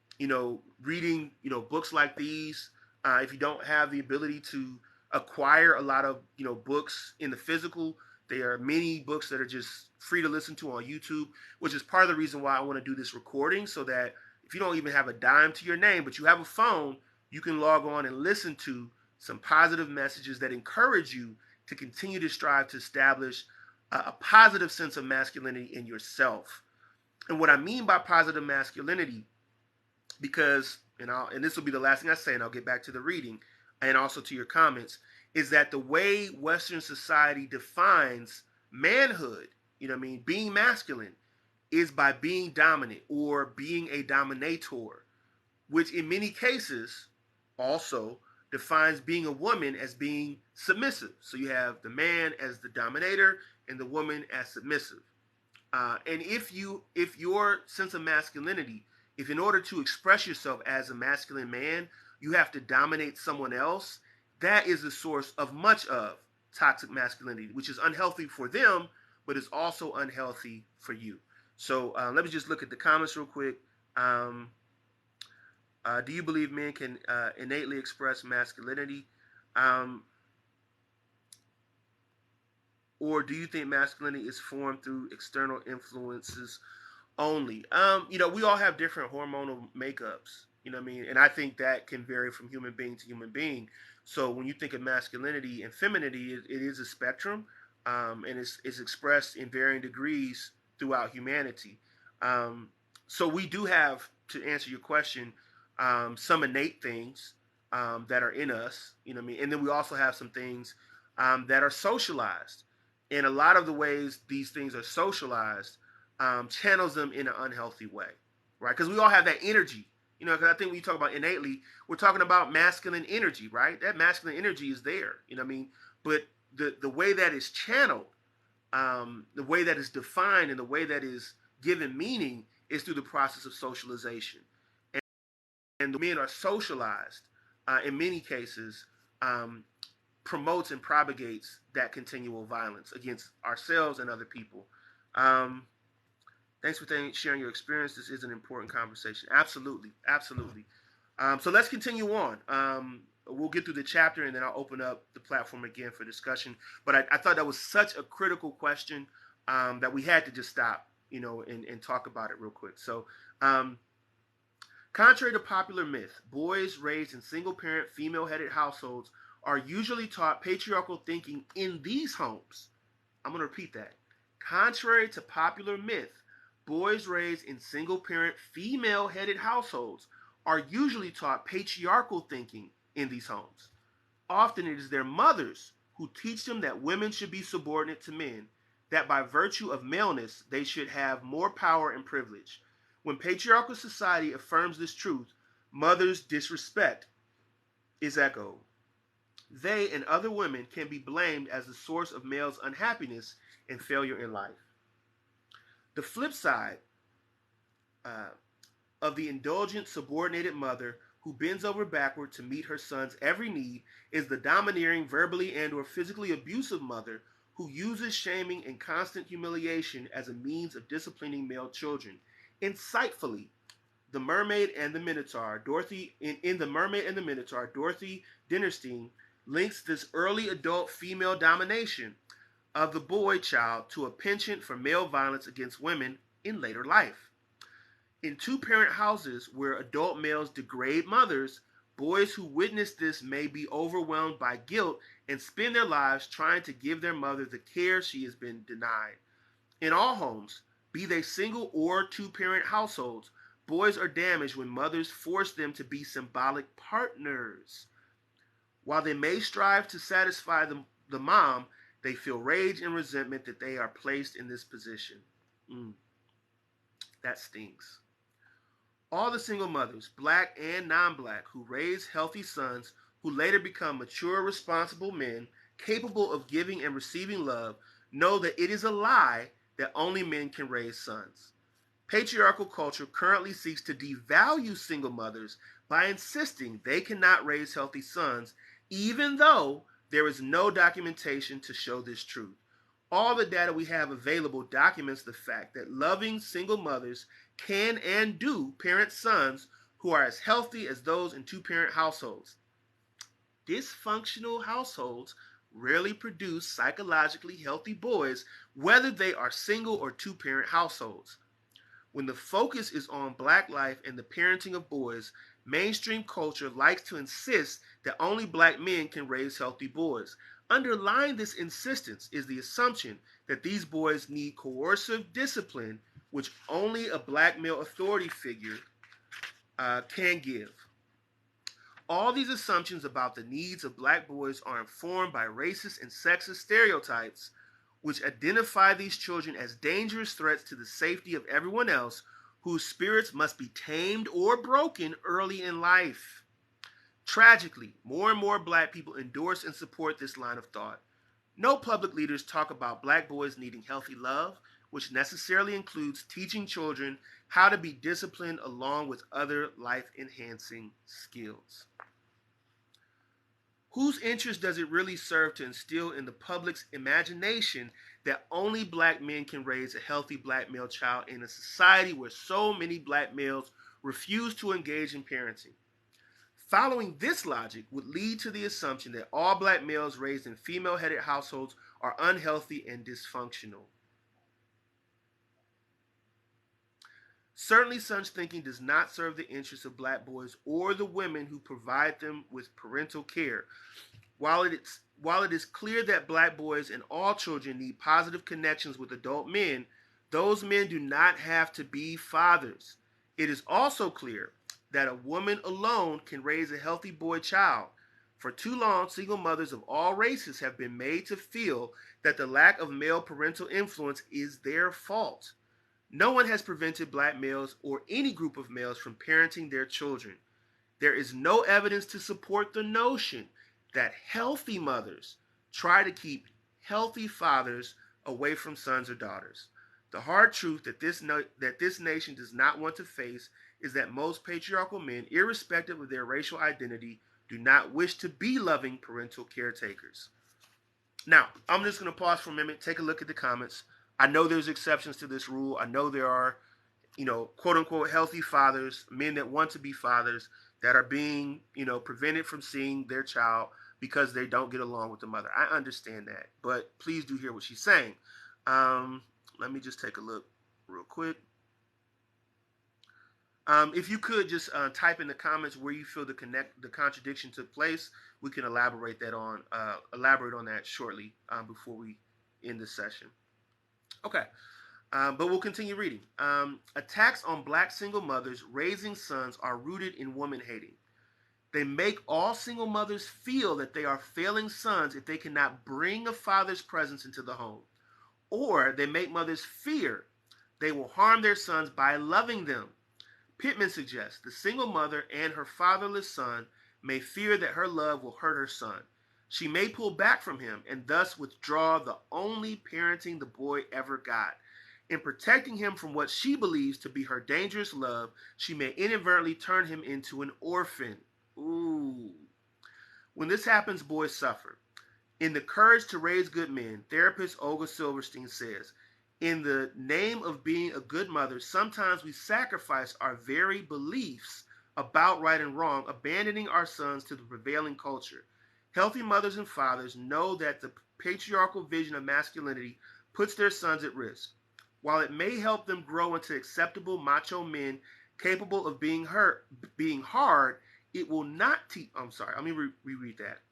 reading, books like these. If you don't have the ability to acquire a lot of, books in the physical, there are many books that are just free to listen to on YouTube, which is part of the reason why I want to do this recording, so that if you don't even have a dime to your name, but you have a phone, you can log on and listen to some positive messages that encourage you to continue to strive to establish a positive sense of masculinity in yourself. And what I mean by positive masculinity, because, and this will be the last thing I say, and I'll get back to the reading and also to your comments, is that the way Western society defines manhood, being masculine, is by being dominant or being a dominator, which in many cases also defines being a woman as being submissive. So you have the man as the dominator and the woman as submissive. And if your sense of masculinity, if in order to express yourself as a masculine man, you have to dominate someone else, that is the source of much of toxic masculinity, which is unhealthy for them, but is also unhealthy for you. So let me just look at the comments real quick. Do you believe men can innately express masculinity? Or do you think masculinity is formed through external influences only? We all have different hormonal makeups, and I think that can vary from human being to human being. So when you think of masculinity and femininity, it is a spectrum, and it's expressed in varying degrees throughout humanity. So we do have, to answer your question, some innate things that are in us, and then we also have some things that are socialized. And a lot of the ways these things are socialized channels them in an unhealthy way, right? Because we all have that energy, because I think when you talk about innately, we're talking about masculine energy, right? That masculine energy is there, But the way that is channeled, the way that is defined, and the way that is given meaning is through the process of socialization. And the men are socialized in many cases, promotes and propagates that continual violence against ourselves and other people. Thanks for sharing your experience. This is an important conversation. Absolutely, absolutely. So let's continue on. We'll get through the chapter, and then I'll open up the platform again for discussion. But I thought that was such a critical question that we had to just stop, and talk about it real quick. So, contrary to popular myth, boys raised in single-parent, female-headed households are usually taught patriarchal thinking in these homes. I'm going to repeat that. Contrary to popular myth, boys raised in single-parent, female-headed households are usually taught patriarchal thinking in these homes. Often it is their mothers who teach them that women should be subordinate to men, that by virtue of maleness they should have more power and privilege. When patriarchal society affirms this truth, mothers' disrespect is echoed. They and other women can be blamed as the source of males' unhappiness and failure in life. The flip side of the indulgent, subordinated mother who bends over backward to meet her son's every need is the domineering, verbally and or physically abusive mother who uses shaming and constant humiliation as a means of disciplining male children. Insightfully, The Mermaid and the Minotaur, in The Mermaid and the Minotaur, Dorothy Dinnerstein links this early adult female domination of the boy child to a penchant for male violence against women in later life. In two-parent houses where adult males degrade mothers, boys who witness this may be overwhelmed by guilt and spend their lives trying to give their mother the care she has been denied. In all homes, be they single or two-parent households, boys are damaged when mothers force them to be symbolic partners. While they may strive to satisfy the mom, they feel rage and resentment that they are placed in this position. That stings. All the single mothers, black and non-black, who raise healthy sons who later become mature, responsible men capable of giving and receiving love know that it is a lie that only men can raise sons. Patriarchal culture currently seeks to devalue single mothers by insisting they cannot raise healthy sons, even though there is no documentation to show this truth. All the data we have available documents the fact that loving single mothers can and do parent sons who are as healthy as those in two-parent households. Dysfunctional households rarely produce psychologically healthy boys, whether they are single or two-parent households. When the focus is on black life and the parenting of boys, mainstream culture likes to insist that only black men can raise healthy boys. Underlying this insistence is the assumption that these boys need coercive discipline, which only a black male authority figure can give. All these assumptions about the needs of black boys are informed by racist and sexist stereotypes which identify these children as dangerous threats to the safety of everyone else, whose spirits must be tamed or broken early in life. Tragically, more and more black people endorse and support this line of thought. No public leaders talk about black boys needing healthy love, which necessarily includes teaching children how to be disciplined along with other life-enhancing skills. Whose interest does it really serve to instill in the public's imagination that only black men can raise a healthy black male child in a society where so many black males refuse to engage in parenting? Following this logic would lead to the assumption that all black males raised in female-headed households are unhealthy and dysfunctional. Certainly, such thinking does not serve the interests of black boys or the women who provide them with parental care. While it is clear that black boys and all children need positive connections with adult men, those men do not have to be fathers. It is also clear that a woman alone can raise a healthy boy child. For too long, single mothers of all races have been made to feel that the lack of male parental influence is their fault. No one has prevented black males or any group of males from parenting their children. There is no evidence to support the notion that healthy mothers try to keep healthy fathers away from sons or daughters. The hard truth that this nation does not want to face is that most patriarchal men, irrespective of their racial identity, do not wish to be loving parental caretakers. Now, I'm just going to pause for a minute, take a look at the comments. I know there's exceptions to this rule. I know there are, quote unquote, healthy fathers, men that want to be fathers, that are being, prevented from seeing their child because they don't get along with the mother. I understand that, but please do hear what she's saying. Let me just take a look real quick. If you could just type in the comments where you feel the contradiction took place, we can elaborate on that shortly before we end this session. Okay, but we'll continue reading. Attacks on black single mothers raising sons are rooted in woman hating. They make all single mothers feel that they are failing sons if they cannot bring a father's presence into the home. Or they make mothers fear they will harm their sons by loving them. Pittman suggests the single mother and her fatherless son may fear that her love will hurt her son. She may pull back from him and thus withdraw the only parenting the boy ever got. In protecting him from what she believes to be her dangerous love, she may inadvertently turn him into an orphan. Ooh. When this happens, boys suffer. In The Courage to Raise Good Men, therapist Olga Silverstein says, in the name of being a good mother, sometimes we sacrifice our very beliefs about right and wrong, abandoning our sons to the prevailing culture. Healthy mothers and fathers know that the patriarchal vision of masculinity puts their sons at risk. While it may help them grow into acceptable macho men capable of being hard, it will not teach. I'm sorry, let me reread that.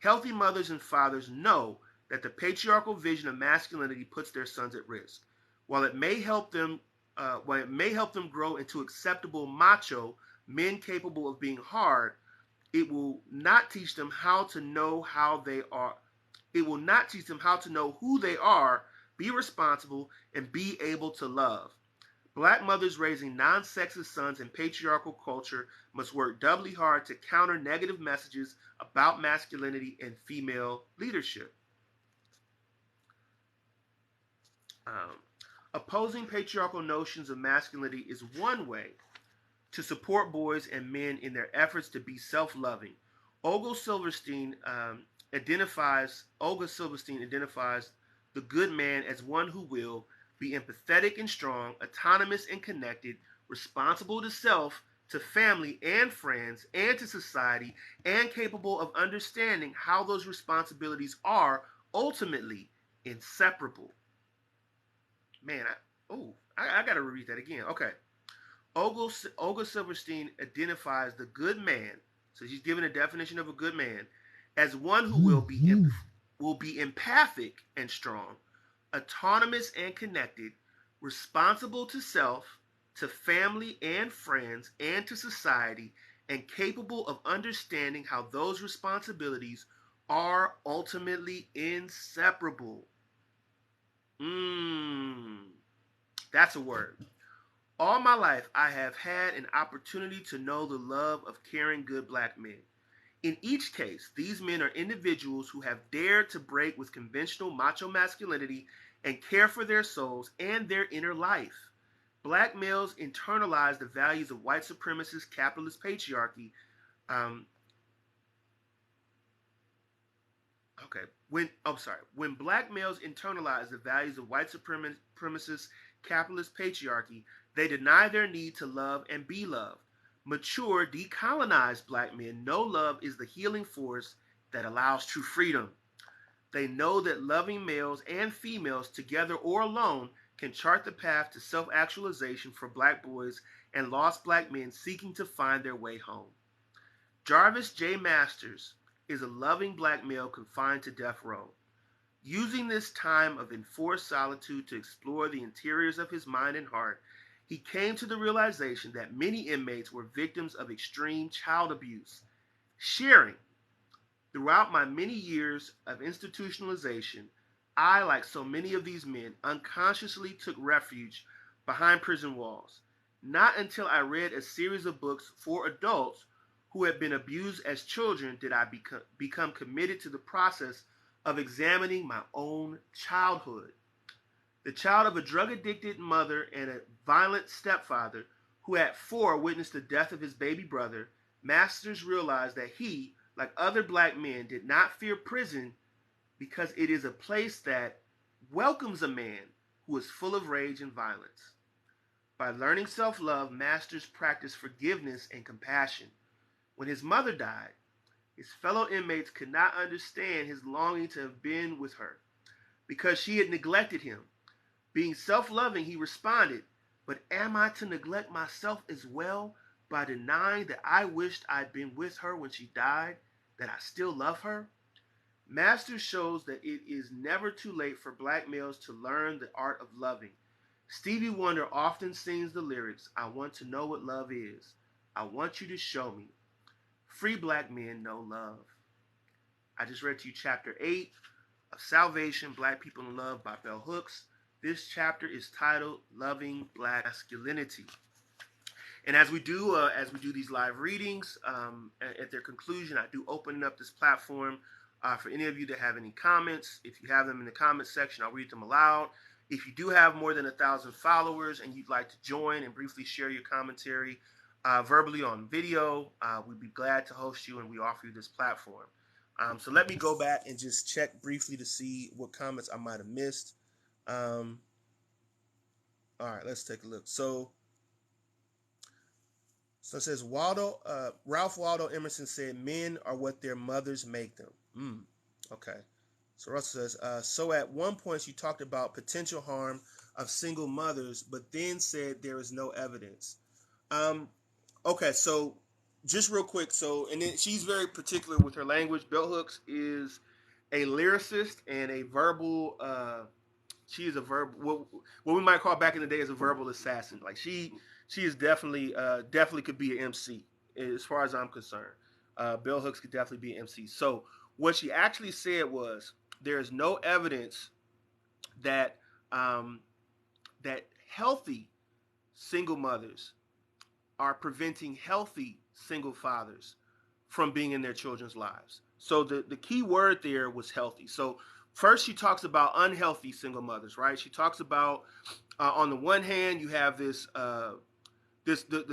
Healthy mothers and fathers know that the patriarchal vision of masculinity puts their sons at risk. While it may help them grow into acceptable macho men capable of being hard, it will not teach them how to know how they are. It will not teach them how to know who they are, be responsible, and be able to love. Black mothers raising non-sexist sons in patriarchal culture must work doubly hard to counter negative messages about masculinity and female leadership. Um, Opposing patriarchal notions of masculinity is one way to support boys and men in their efforts to be self-loving. Olga Silverstein identifies the good man as one who will be empathetic and strong, autonomous and connected, responsible to self, to family and friends, and to society, and capable of understanding how those responsibilities are ultimately inseparable. Man, I got to read that again. Okay. Olga Silverstein identifies the good man, so she's given a definition of a good man, as one who will be empathic and strong, autonomous and connected, responsible to self, to family and friends, and to society, and capable of understanding how those responsibilities are ultimately inseparable. That's a word. All my life, I have had an opportunity to know the love of caring, good black men. In each case, these men are individuals who have dared to break with conventional macho masculinity and care for their souls and their inner life. Black males internalize the values of white supremacist capitalist patriarchy. Um, when black males internalize the values of white supremacist capitalist patriarchy, they deny their need to love and be loved. Mature, decolonized black men know love is the healing force that allows true freedom. They know that loving males and females, together or alone, can chart the path to self-actualization for black boys and lost black men seeking to find their way home. Jarvis J. Masters is a loving black male confined to death row. Using this time of enforced solitude to explore the interiors of his mind and heart, he came to the realization that many inmates were victims of extreme child abuse. Sharing, throughout my many years of institutionalization, I, like so many of these men, unconsciously took refuge behind prison walls. Not until I read a series of books for adults who had been abused as children did I become committed to the process of examining my own childhood. The child of a drug-addicted mother and a violent stepfather who at 4 witnessed the death of his baby brother, Masters realized that he, like other black men, did not fear prison because it is a place that welcomes a man who is full of rage and violence. By learning self-love, Masters practiced forgiveness and compassion. When his mother died, his fellow inmates could not understand his longing to have been with her because she had neglected him. Being self-loving, he responded, "But am I to neglect myself as well by denying that I wished I'd been with her when she died, that I still love her?" Masters shows that it is never too late for black males to learn the art of loving. Stevie Wonder often sings the lyrics, "I want to know what love is. I want you to show me." Free black men know love. I just read to you chapter 8 of Salvation, Black People in Love by Bell Hooks. This chapter is titled Loving Black Masculinity. And as we do these live readings, at their conclusion, I do open up this platform for any of you that have any comments. If you have them in the comments section, I'll read them aloud. If you do have more than 1,000 followers and you'd like to join and briefly share your commentary verbally on video, we'd be glad to host you, and we offer you this platform. So let me go back and just check briefly to see what comments I might have missed. All right, let's take a look. So it says Ralph Waldo Emerson said, "Men are what their mothers make them." Okay. So Russell says, so at one point you talked about potential harm of single mothers, but then said there is no evidence. Okay, so just real quick. So, and then she's very particular with her language. Bell Hooks is a lyricist and a verbal. She is a verbal. What we might call back in the day is a verbal assassin. Like she is definitely could be an MC as far as I'm concerned. Bell Hooks could definitely be an MC. So what she actually said was there is no evidence that that healthy single mothers are preventing healthy single fathers from being in their children's lives. So the key word there was healthy. So first she talks about unhealthy single mothers, right? She talks about on the one hand you have the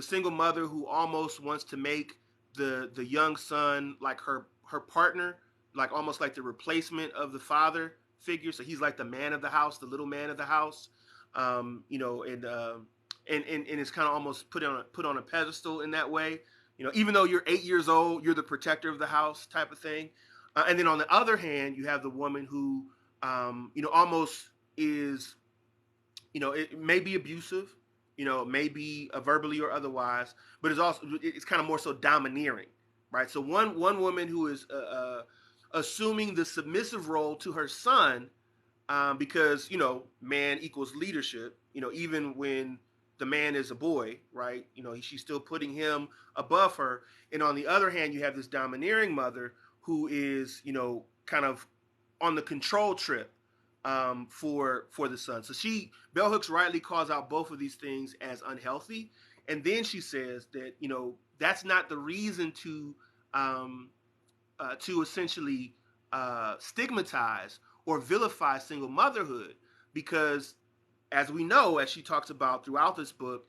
single mother who almost wants to make the young son like her partner, like almost like the replacement of the father figure. So he's like the man of the house, the little man of the house, and it's kind of almost put on a pedestal in that way. Even though you're 8 years old, you're the protector of the house type of thing. And then on the other hand, you have the woman who, almost is, it may be abusive, maybe verbally or otherwise, but it's kind of more so domineering, right? So one woman who is assuming the submissive role to her son, because man equals leadership. Even when the man is a boy, right? She's still putting him above her. And on the other hand, you have this domineering mother who is, kind of on the control trip for the son. So Bell Hooks rightly calls out both of these things as unhealthy, and then she says that that's not the reason to essentially stigmatize or vilify single motherhood, because as we know, as she talks about throughout this book,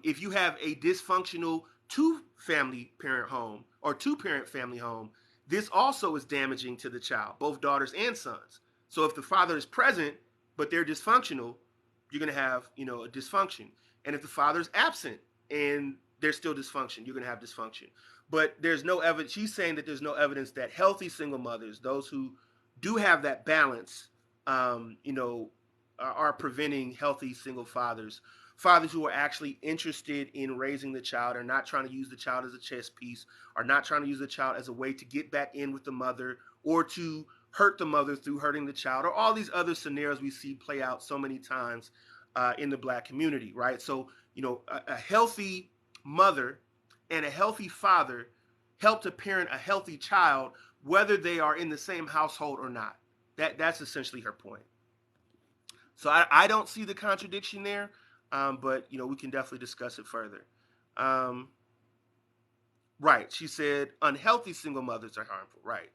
if you have a dysfunctional two-family parent home or two-parent family home, this also is damaging to the child, both daughters and sons. So if the father is present, but they're dysfunctional, you're going to have, a dysfunction. And if the father is absent and there's still dysfunction, you're going to have dysfunction. But there's no evidence. She's saying that there's no evidence that healthy single mothers, those who do have that balance, are preventing healthy single fathers who are actually interested in raising the child, are not trying to use the child as a chess piece, are not trying to use the child as a way to get back in with the mother or to hurt the mother through hurting the child, or all these other scenarios we see play out so many times in the Black community, right? So, a healthy mother and a healthy father help to parent a healthy child, whether they are in the same household or not. That's essentially her point. So I don't see the contradiction there, but we can definitely discuss it further. Right, she said unhealthy single mothers are harmful. Right.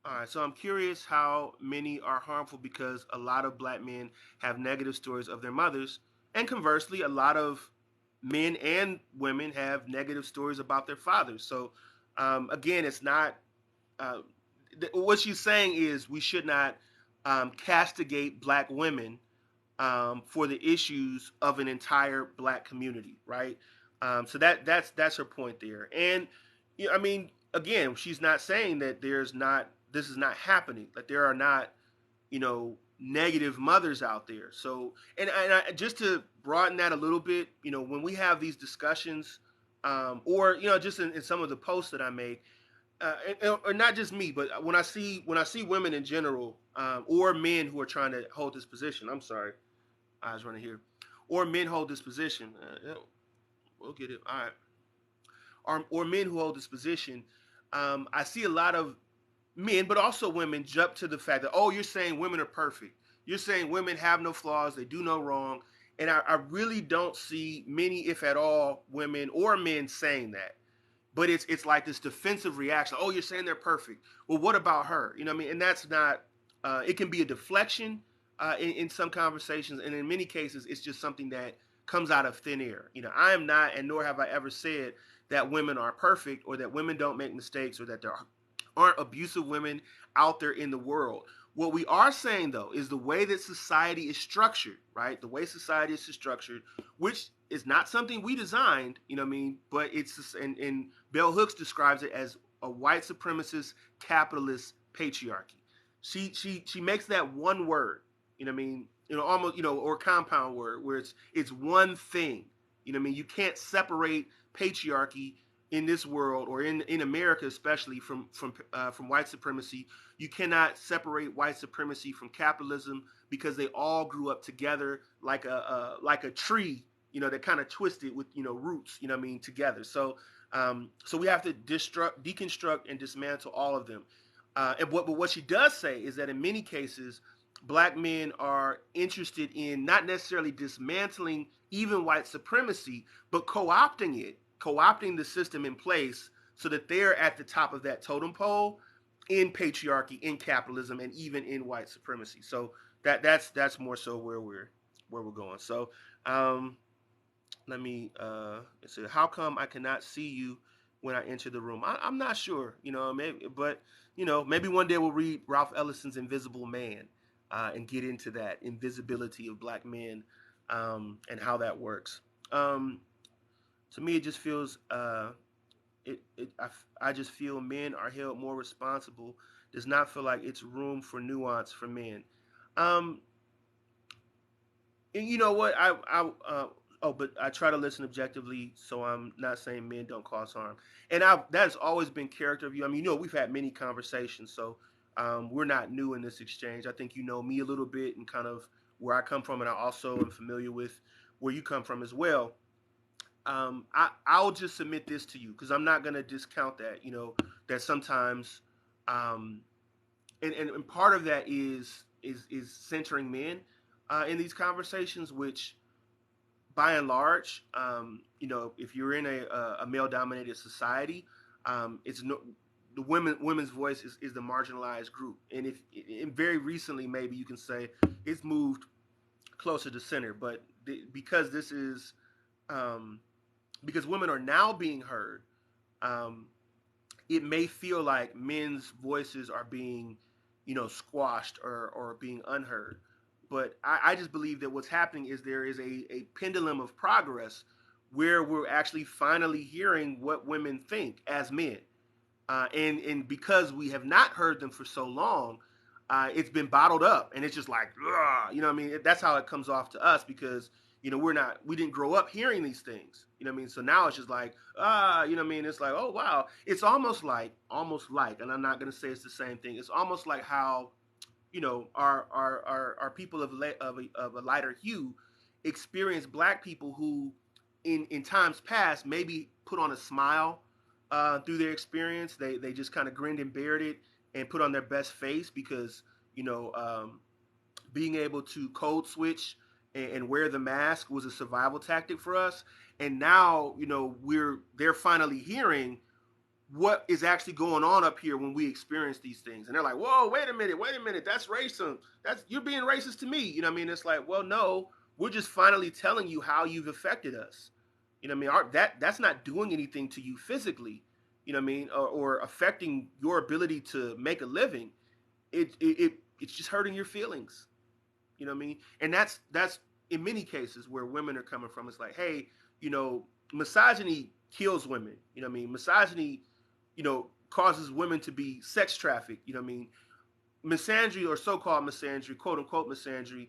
All right, so I'm curious how many are harmful, because a lot of Black men have negative stories of their mothers, and conversely, a lot of men and women have negative stories about their fathers. So, again, it's not. What she's saying is we should not castigate Black women for the issues of an entire Black community, right? So that's her point there. And I mean, again, she's not saying that this is not happening. That there are not negative mothers out there. So just to broaden that a little bit, when we have these discussions, or just in some of the posts that I make, or not just me, but when I see women in general, or men who are trying to hold this position. I'm sorry, I was running here. Or men hold this position. We'll get it. All right. Or men who hold this position. I see a lot of men, but also women, jump to the fact that, oh, you're saying women are perfect. You're saying women have no flaws. They do no wrong. And I really don't see many, if at all, women or men saying that. but it's like this defensive reaction. Oh, you're saying they're perfect. Well, what about her? You know what I mean? And that's not. It can be a deflection in some conversations, and in many cases, it's just something that comes out of thin air. You know, I am not, and nor have I ever said that women are perfect or that women don't make mistakes or that there aren't abusive women out there in the world. What we are saying though is the way that society is structured, right? The way society is structured, which is not something we designed, you know what I mean? But it's, and Bell Hooks describes it as a white supremacist capitalist patriarchy. She makes that one word, you know what I mean? You know, almost, you know, or compound word where it's one thing. You know what I mean? You can't separate patriarchy in this world, or in America especially, from white supremacy. You cannot separate white supremacy from capitalism because they all grew up together like a tree, you know, that kind of twisted with, you know, roots, you know what I mean, together. So we have to deconstruct and dismantle all of them. But what she does say is that in many cases, black men are interested in not necessarily dismantling even white supremacy, but co-opting the system in place so that they're at the top of that totem pole in patriarchy, in capitalism, and even in white supremacy. So that's more so where we're going. So um, let me say, how come I cannot see you when I enter the room? I'm not sure, you know, maybe, but you know, maybe one day we'll read Ralph Ellison's Invisible Man and get into that invisibility of black men and how that works. Um, to me, it just feels I just feel men are held more responsible. Does not feel like it's room for nuance for men. Um, and you know what? But I try to listen objectively, so I'm not saying men don't cause harm. And that's always been character of you. I mean, you know, we've had many conversations, so we're not new in this exchange. I think you know me a little bit and kind of where I come from, and I also am familiar with where you come from as well. I'll just submit this to you because I'm not going to discount that. You know, that sometimes, um, and part of that is centering men in these conversations, which by and large, you know, if you're in a male dominated society, it's no the women's voice is the marginalized group, and if and very recently maybe you can say it's moved closer to center, but because this is um, because women are now being heard, um, it may feel like men's voices are being, you know, squashed or being unheard. But I just believe that what's happening is there is a pendulum of progress where we're actually finally hearing what women think as men. And because we have not heard them for so long, it's been bottled up, and it's just like, ugh, you know what I mean? That's how it comes off to us because you know we didn't grow up hearing these things, you know what I mean? So now it's just like, you know what I mean? It's like, oh wow, it's almost like, and I'm not gonna say it's the same thing. It's almost like how you know our people of a lighter hue experience black people who in times past maybe put on a smile through their experience. They just kind of grinned and bared it and put on their best face because you know being able to code switch and wear the mask was a survival tactic for us. And now you know they're finally hearing what is actually going on up here when we experience these things. And they're like, whoa, wait a minute, that's racism. That's you're being racist to me. You know what I mean? It's like, well, no, we're just finally telling you how you've affected us. You know what I mean? That's not doing anything to you physically, you know what I mean, or affecting your ability to make a living. It's just hurting your feelings. You know what I mean? And that's in many cases where women are coming from. It's like, hey, you know, misogyny kills women. You know what I mean? Misogyny, you know, causes women to be sex trafficked. You know what I mean? Misandry or so-called misandry, quote unquote misandry,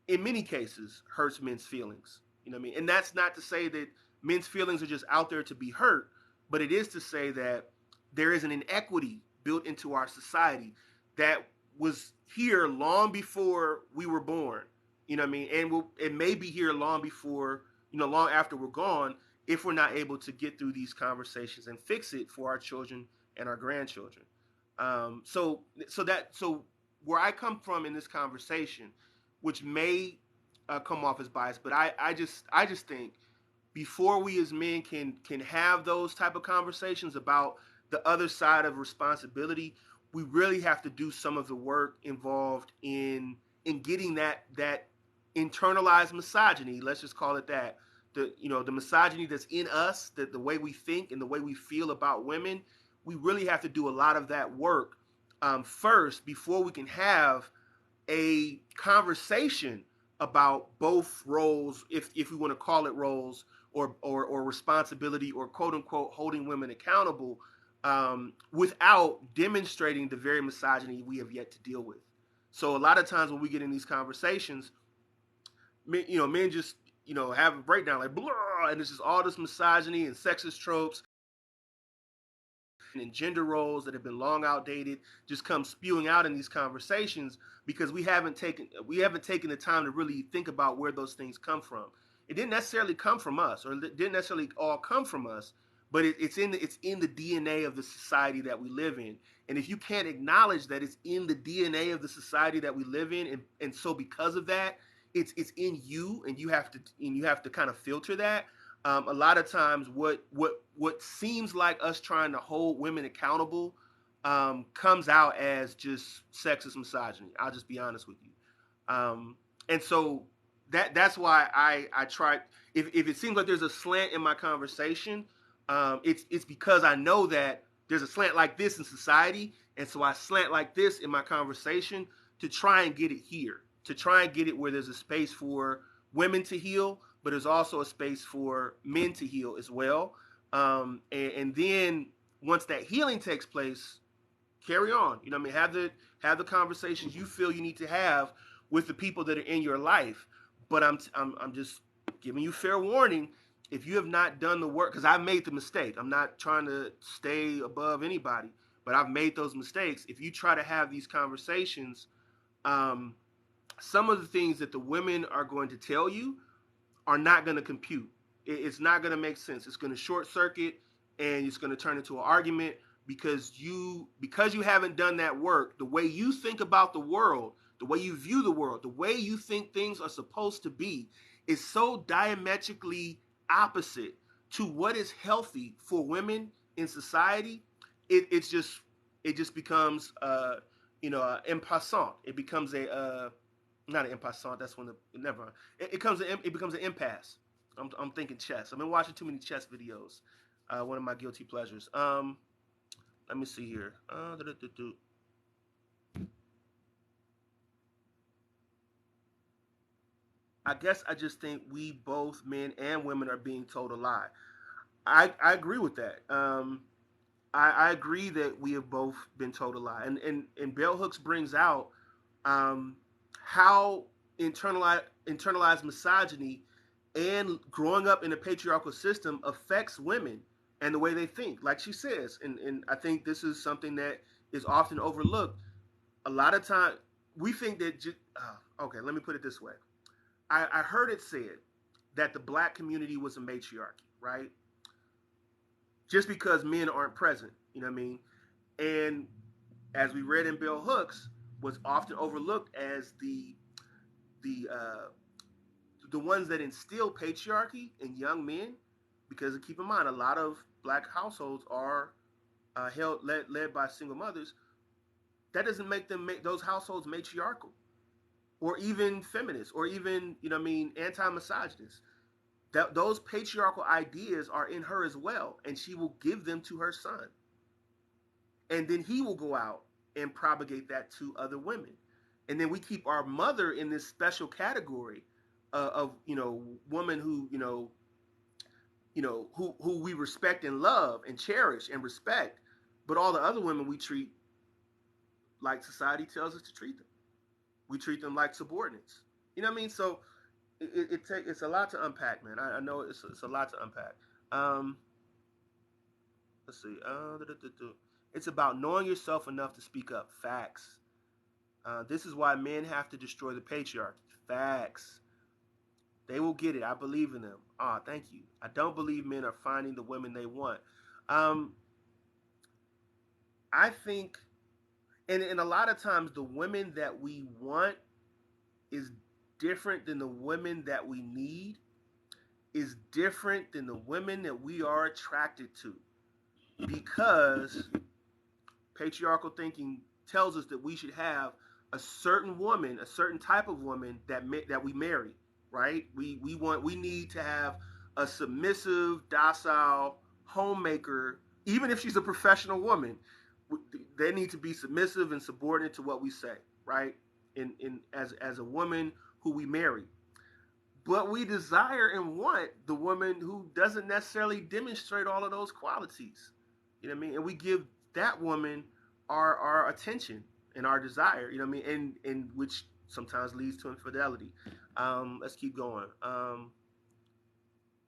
in many cases hurts men's feelings. You know what I mean? And that's not to say that men's feelings are just out there to be hurt, but it is to say that there is an inequity built into our society that was here long before we were born. You know what I mean? And it may be here long before, you know, long after we're gone if we're not able to get through these conversations and fix it for our children and our grandchildren. So where I come from in this conversation, which may come off as biased, but I just think before we as men can have those type of conversations about the other side of responsibility, we really have to do some of the work involved in getting that internalized misogyny, let's just call it that, the misogyny that's in us, that the way we think and the way we feel about women. We really have to do a lot of that work first before we can have a conversation about both roles, if we want to call it roles, or responsibility, or quote unquote holding women accountable, without demonstrating the very misogyny we have yet to deal with. So a lot of times when we get in these conversations, men just have a breakdown like blah, and it's just all this misogyny and sexist tropes and gender roles that have been long outdated just come spewing out in these conversations because we haven't taken the time to really think about where those things come from. It didn't necessarily come from us, or it didn't necessarily all come from us, but it's in the DNA of the society that we live in. And if you can't acknowledge that it's in the DNA of the society that we live in, and so because of that, it's in you, and you have to kind of filter that. A lot of times, what seems like us trying to hold women accountable comes out as just sexist misogyny. I'll just be honest with you. And so that's why I try. If it seems like there's a slant in my conversation, it's because I know that there's a slant like this in society, and so I slant like this in my conversation to try and get it here, to try and get it where there's a space for women to heal, but there's also a space for men to heal as well. And then once that healing takes place, carry on. You know what I mean? Have the conversations you feel you need to have with the people that are in your life. But I'm just giving you fair warning. If you have not done the work, because I've made the mistake. I'm not trying to stay above anybody, but I've made those mistakes. If you try to have these conversations, um, some of the things that the women are going to tell you are not going to compute. It's not going to make sense. It's going to short circuit, and it's going to turn into an argument because you haven't done that work. The way you think about the world, the way you view the world, the way you think things are supposed to be, is so diametrically opposite to what is healthy for women in society. It just becomes en passant. It becomes a not an en passant. That's when the never. It becomes an impasse. I'm thinking chess. I've been watching too many chess videos. One of my guilty pleasures. Let me see here. I guess I just think we both, men and women, are being told a lie. I agree with that. I agree that we have both been told a lie. And Bell Hooks brings out um, how internalized misogyny and growing up in a patriarchal system affects women and the way they think. Like she says, and I think this is something that is often overlooked. A lot of time we think that. Okay, let me put it this way. I heard it said that the black community was a matriarchy, right? Just because men aren't present, you know what I mean? And as we read in Bell Hooks, was often overlooked as the the ones that instill patriarchy in young men, because keep in mind a lot of black households are led by single mothers. That doesn't make those households matriarchal or even feminist or even anti-misogynist. That those patriarchal ideas are in her as well, and she will give them to her son, and then he will go out and propagate that to other women. And then we keep our mother in this special category of woman who we respect and love and cherish and respect, but all the other women we treat like society tells us to treat them. We treat them like subordinates. You know what I mean? So it's a lot to unpack, man. I know it's a lot to unpack. Um, let's see. It's about knowing yourself enough to speak up. Facts. This is why men have to destroy the patriarchy. Facts. They will get it. I believe in them. Ah, thank you. I don't believe men are finding the women they want. Um, I think, and a lot of times the women that we want is different than the women that we need. is different than the women that we are attracted to, because patriarchal thinking tells us that we should have a certain woman, a certain type of woman that we marry, right? We need to have a submissive, docile homemaker, even if she's a professional woman. They need to be submissive and subordinate to what we say, right? In as a woman who we marry. But we desire and want the woman who doesn't necessarily demonstrate all of those qualities. You know what I mean? And we give that woman our attention and our desire. You know what I mean? And which sometimes leads to infidelity. Let's keep going.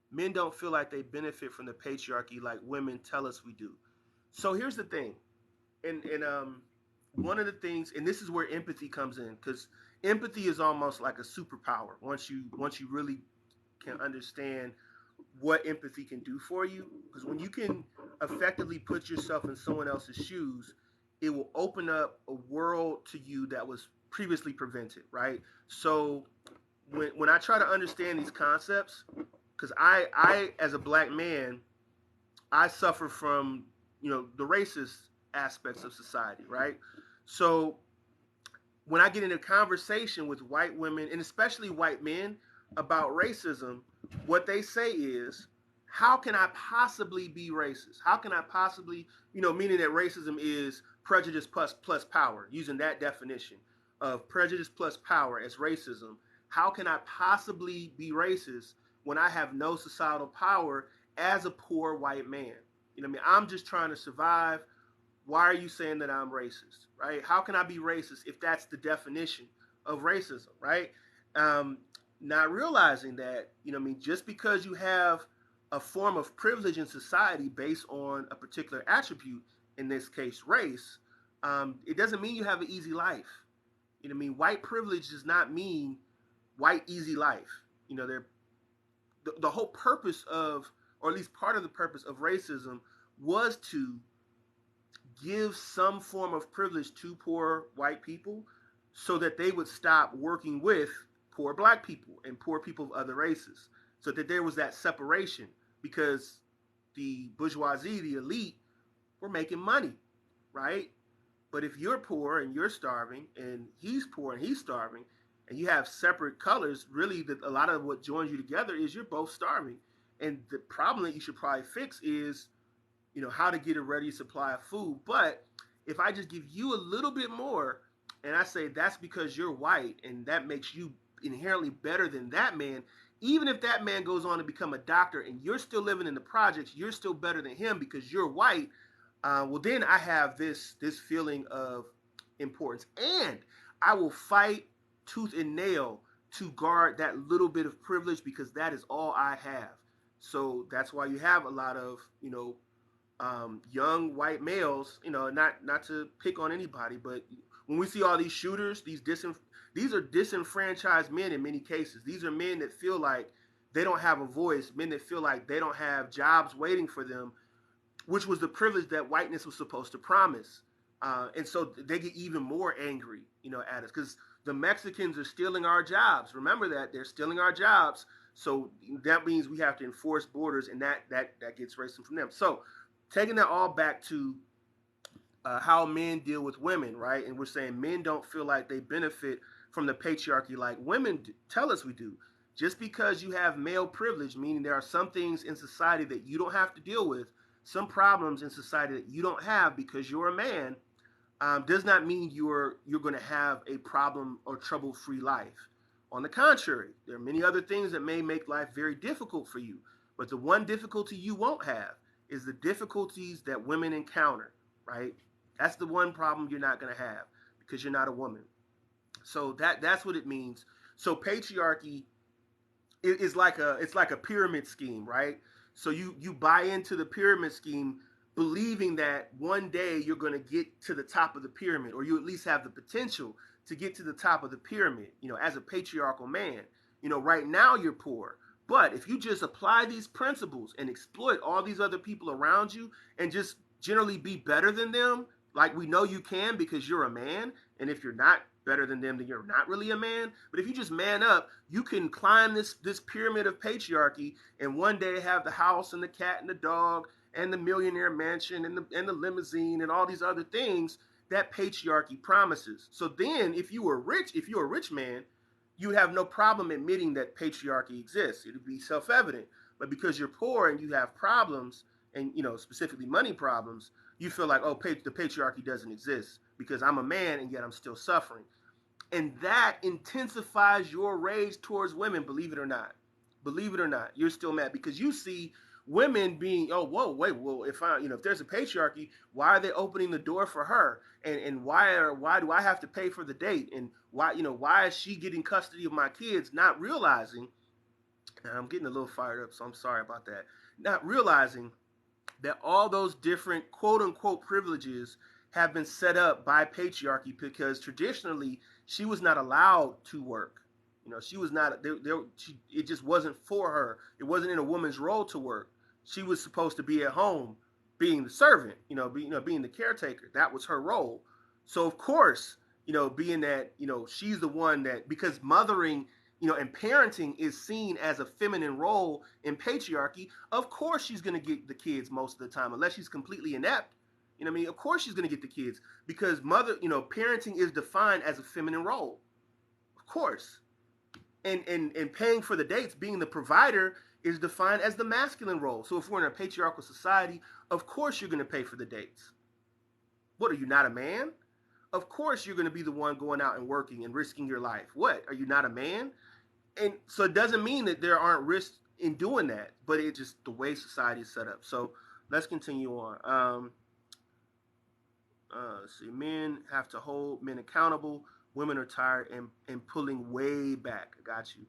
Men don't feel like they benefit from the patriarchy like women tell us we do. So here's the thing, and one of the things, and this is where empathy comes in, because empathy is almost like a superpower once you really can understand what empathy can do for you. Because when you can effectively put yourself in someone else's shoes, it will open up a world to you that was previously prevented, right? So when I try to understand these concepts, because I as a black man, I suffer from, the racist aspects of society, right? So when I get in a conversation with white women and especially white men about racism, what they say is, how can I possibly be racist? How can I possibly, meaning that racism is prejudice plus power, using that definition of prejudice plus power as racism. How can I possibly be racist when I have no societal power as a poor white man? You know what I mean? I'm just trying to survive. Why are you saying that I'm racist, right? How can I be racist if that's the definition of racism, right? Um, Not realizing that, just because you have a form of privilege in society based on a particular attribute, in this case, race, it doesn't mean you have an easy life. You know what I mean? White privilege does not mean white easy life. The whole purpose of, or at least part of the purpose of racism was to give some form of privilege to poor white people so that they would stop working with poor black people and poor people of other races, so that there was that separation, because the bourgeoisie, the elite, were making money, right? But if you're poor and you're starving, and he's poor and he's starving, and you have separate colors, really a lot of what joins you together is you're both starving. And the problem that you should probably fix is, how to get a ready supply of food. But if I just give you a little bit more, and I say that's because you're white and that makes you inherently better than that man, even if that man goes on to become a doctor and you're still living in the projects, you're still better than him because you're white. Well, then I have this feeling of importance, and I will fight tooth and nail to guard that little bit of privilege, because that is all I have. So that's why you have a lot of young white males. Not to pick on anybody, but when we see all these shooters, these are disenfranchised men in many cases. These are men that feel like they don't have a voice, men that feel like they don't have jobs waiting for them, which was the privilege that whiteness was supposed to promise. And so they get even more angry, at us, because the Mexicans are stealing our jobs. Remember that they're stealing our jobs. So that means we have to enforce borders, and that gets racism from them. So taking that all back to how men deal with women, right? And we're saying men don't feel like they benefit from the patriarchy like women tell us we do. Just because you have male privilege, meaning there are some things in society that you don't have to deal with, some problems in society that you don't have because you're a man, does not mean you're going to have a problem or trouble-free life. On the contrary, there are many other things that may make life very difficult for you. But the one difficulty you won't have is the difficulties that women encounter, right? That's the one problem you're not going to have because you're not a woman. So that's what it means. So patriarchy is like a pyramid scheme, right? So you buy into the pyramid scheme, believing that one day you're going to get to the top of the pyramid, or you at least have the potential to get to the top of the pyramid, as a patriarchal man. Right now you're poor. But if you just apply these principles and exploit all these other people around you and just generally be better than them, like we know you can because you're a man, and if you're not better than them, then you're not really a man. But if you just man up, you can climb this pyramid of patriarchy and one day have the house and the cat and the dog and the millionaire mansion and the limousine and all these other things that patriarchy promises. So then if you're a rich man, you have no problem admitting that patriarchy exists. It would be self-evident. But because you're poor and you have problems, and specifically money problems, you feel like, oh, the patriarchy doesn't exist because I'm a man and yet I'm still suffering. And that intensifies your rage towards women, believe it or not. Believe it or not, you're still mad because you see women being, oh, whoa, wait, well, if there's a patriarchy, why are they opening the door for her? And why do I have to pay for the date? And why is she getting custody of my kids? Not realizing, and I'm getting a little fired up, so I'm sorry about that. Not realizing that all those different quote unquote privileges have been set up by patriarchy because traditionally she was not allowed to work. She was not it just wasn't for her. It wasn't in a woman's role to work. She was supposed to be at home being the servant, being the caretaker. That was her role. So of course, being that, she's the one that, because mothering, and parenting is seen as a feminine role in patriarchy, of course she's going to get the kids most of the time, unless she's completely inept. Of course she's going to get the kids because parenting is defined as a feminine role. Of course. And paying for the dates, being the provider, is defined as the masculine role. So if we're in a patriarchal society, of course you're going to pay for the dates. What, are you not a man? Of course you're going to be the one going out and working and risking your life. What, are you not a man? And so it doesn't mean that there aren't risks in doing that, but it's just the way society is set up. So let's continue on. Let's see, men have to hold men accountable. Women are tired and pulling way back. I got you.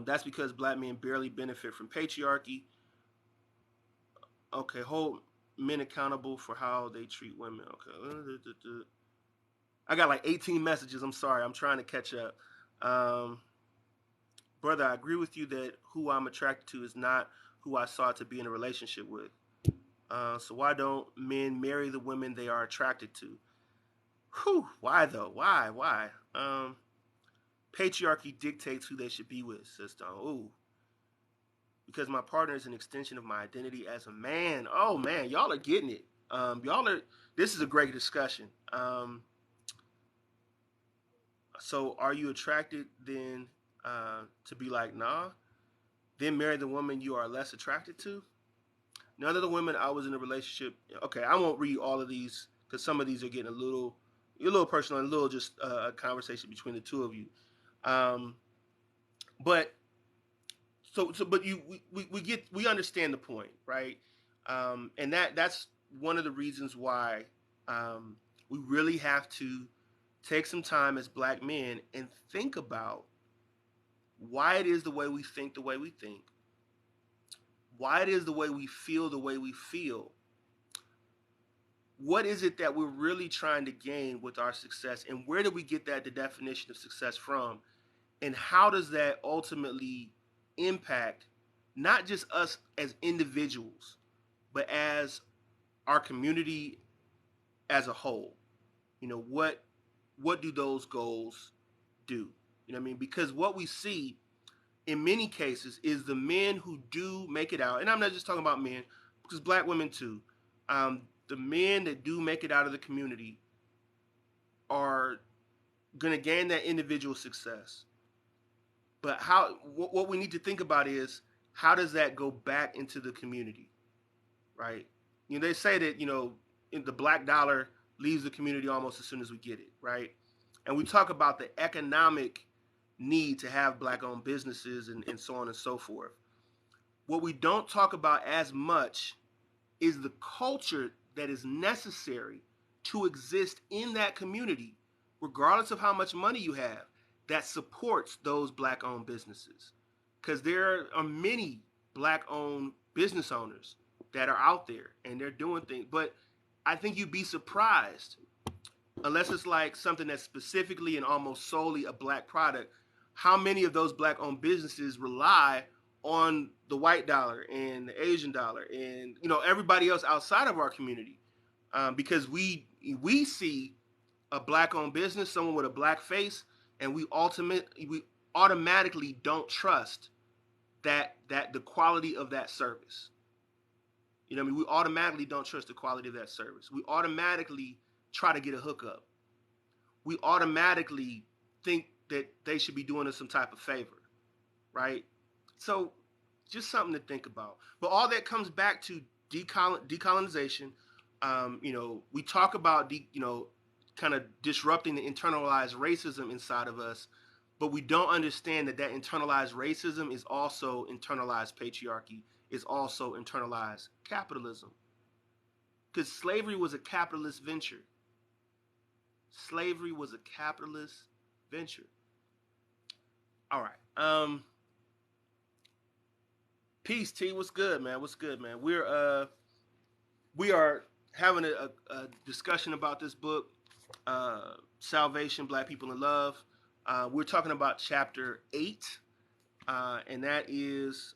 That's because black men barely benefit from patriarchy. Okay, hold men accountable for how they treat women. Okay. I got like 18 messages. I'm sorry. I'm trying to catch up. Brother, I agree with you that who I'm attracted to is not who I sought to be in a relationship with. So why don't men marry the women they are attracted to? Whew, why though? Why? Patriarchy dictates who they should be with, sister. Ooh. Because my partner is an extension of my identity as a man. Oh man, y'all are getting it. This is a great discussion. So are you attracted then to be like, nah? Then marry the woman you are less attracted to? None of the women I was in a relationship. Okay, I won't read all of these because some of these are getting a little personal and a little just a conversation between the two of you. But we understand the point, right? And that's one of the reasons why we really have to take some time as black men and think about why it is the way we think, why it is the way we feel. What is it that we're really trying to gain with our success, and where do we get the definition of success from, and how does that ultimately impact not just us as individuals, but as our community as a whole? What do those goals do? Because what we see in many cases is the men who do make it out, and I'm not just talking about men, because black women too. The men that do make it out of the community are going to gain that individual success. But what we need to think about is, how does that go back into the community, right? They say that, the black dollar leaves the community almost as soon as we get it, right? And we talk about the economic need to have black-owned businesses and so on and so forth. What we don't talk about as much is the culture that is necessary to exist in that community, regardless of how much money you have, that supports those black-owned businesses. Because there are many black-owned business owners that are out there, and they're doing things. But I think you'd be surprised, unless it's like something that's specifically and almost solely a black product, how many of those black-owned businesses rely on the white dollar and the Asian dollar and everybody else outside of our community, because we see a black-owned business, someone with a black face, and we automatically don't trust that the quality of that service. You know what I mean? We automatically don't trust the quality of that service. We automatically try to get a hookup. We automatically think that they should be doing us some type of favor, right? So just something to think about. But all that comes back to decolonization. We talk about kind of disrupting the internalized racism inside of us, but we don't understand that internalized racism is also internalized patriarchy, is also internalized capitalism. Because slavery was a capitalist venture. Slavery was a capitalist venture. All right. Peace, T. What's good, man? What's good, man? We are having a discussion about this book, Salvation, Black People in Love. We're talking about chapter 8, and that is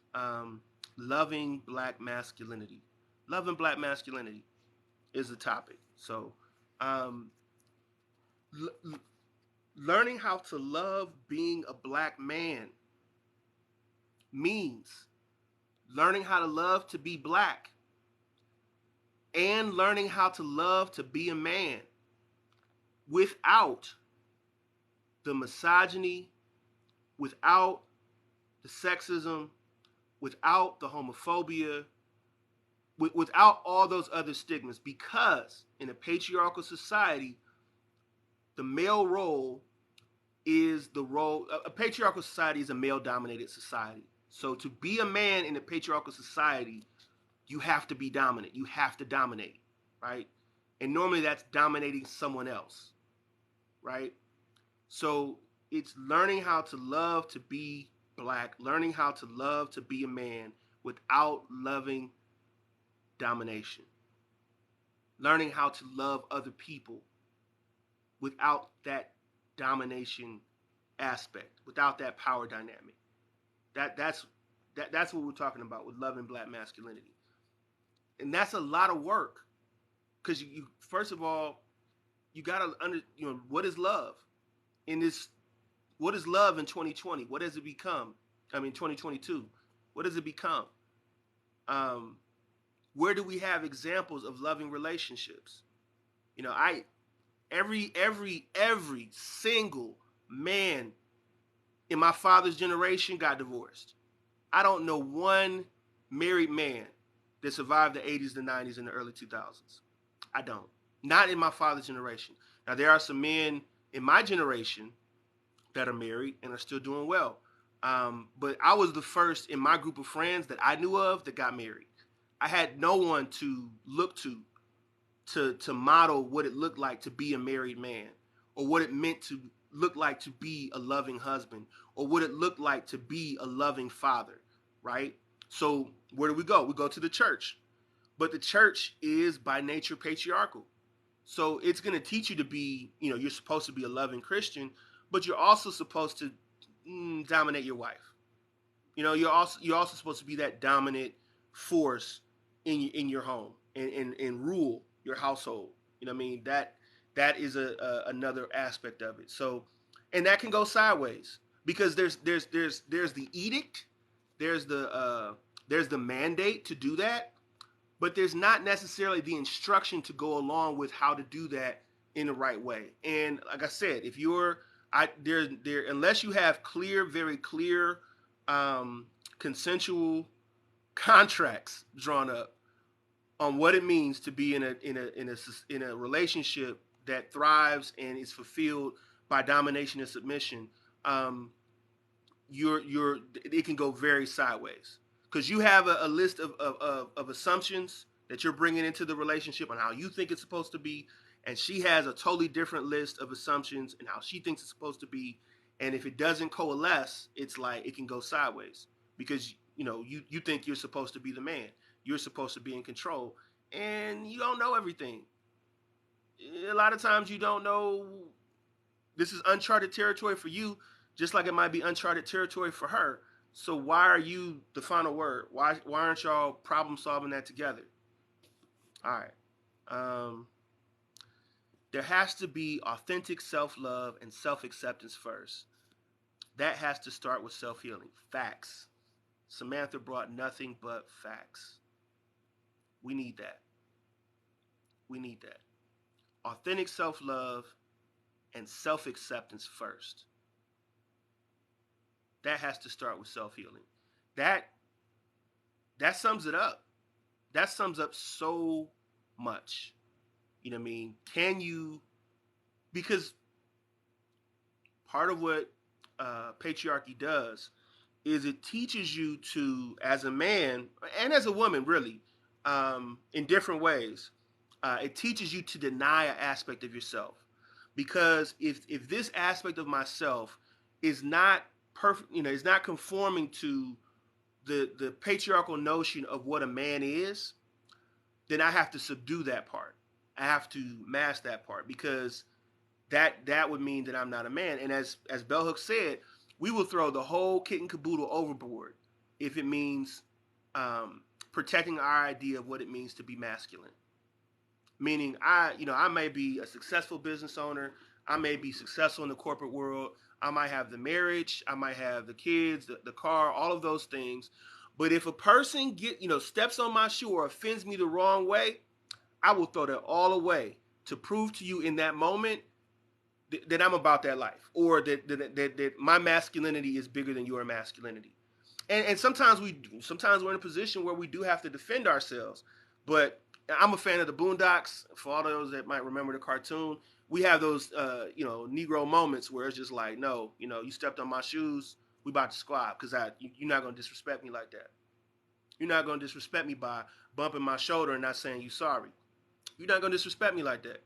loving black masculinity. Loving black masculinity is the topic. So, learning how to love being a black man means learning how to love to be black and learning how to love to be a man without the misogyny, without the sexism, without the homophobia, without all those other stigmas. Because in a patriarchal society, the male role is the role. A patriarchal society is a male-dominated society. So to be a man in a patriarchal society, you have to be dominant. You have to dominate, right? And normally that's dominating someone else, right? So it's learning how to love to be black, learning how to love to be a man without loving domination, learning how to love other people without that domination aspect, without that power dynamic. That's what we're talking about with loving black masculinity. And that's a lot of work, because you first of all, you gotta what is love in this. What is love in 2020? What has it become? 2022. What does it become? Where do we have examples of loving relationships? Every single man in my father's generation got divorced. I don't know one married man that survived the 80s, the 90s, and the early 2000s. I don't. Not in my father's generation. Now, there are some men in my generation that are married and are still doing well. But I was the first in my group of friends that I knew of that got married. I had no one to look to model what it looked like to be a married man, or what it meant to look like to be a loving husband, or what it looked like to be a loving father, right? So where do we go? We go to the church. But the church is by nature patriarchal. So it's going to teach you to be, you're supposed to be a loving Christian, but you're also supposed to dominate your wife. You're also supposed to be that dominant force in your home and rule your household. You know what I mean? That is another aspect of it. So, and that can go sideways, because there's the edict, there's the mandate to do that, but there's not necessarily the instruction to go along with how to do that in the right way. And like I said, if you're unless you have very clear consensual contracts drawn up on what it means to be in a relationship that thrives and is fulfilled by domination and submission, it can go very sideways, because you have a list of assumptions that you're bringing into the relationship on how you think it's supposed to be, and she has a totally different list of assumptions and how she thinks it's supposed to be. And if it doesn't coalesce, it's like it can go sideways, because you think you're supposed to be the man, you're supposed to be in control, and you don't know everything. A lot of times you don't know. This is uncharted territory for you, just like it might be uncharted territory for her. So why are you the final word? Why aren't y'all problem solving that together? All right. there has to be authentic self-love and self-acceptance first. That has to start with self-healing. Facts. Samantha brought nothing but facts. We need that. We need that. Authentic self-love and self-acceptance first. That has to start with self-healing. That sums it up. That sums up so much. You know what I mean? Can you, because part of what patriarchy does is it teaches you to, as a man and as a woman, really, in different ways, it teaches you to deny an aspect of yourself. Because if this aspect of myself is not perfect, is not conforming to the patriarchal notion of what a man is, then I have to subdue that part. I have to mask that part, because that would mean that I'm not a man. And as Bell Hooks said, we will throw the whole kit and caboodle overboard if it means protecting our idea of what it means to be masculine. Meaning, I may be a successful business owner, I may be successful in the corporate world, I might have the marriage, I might have the kids, the car, all of those things. But if a person steps on my shoe or offends me the wrong way, I will throw that all away to prove to you in that moment that I'm about that life, or that my masculinity is bigger than your masculinity. And sometimes we're in a position where we do have to defend ourselves. But I'm a fan of the Boondocks. For all those that might remember the cartoon, we have those Negro moments where it's just like, no, you stepped on my shoes, we about to squab, because you're not gonna disrespect me like that. You're not gonna disrespect me by bumping my shoulder and not saying you sorry. You're not gonna disrespect me like that.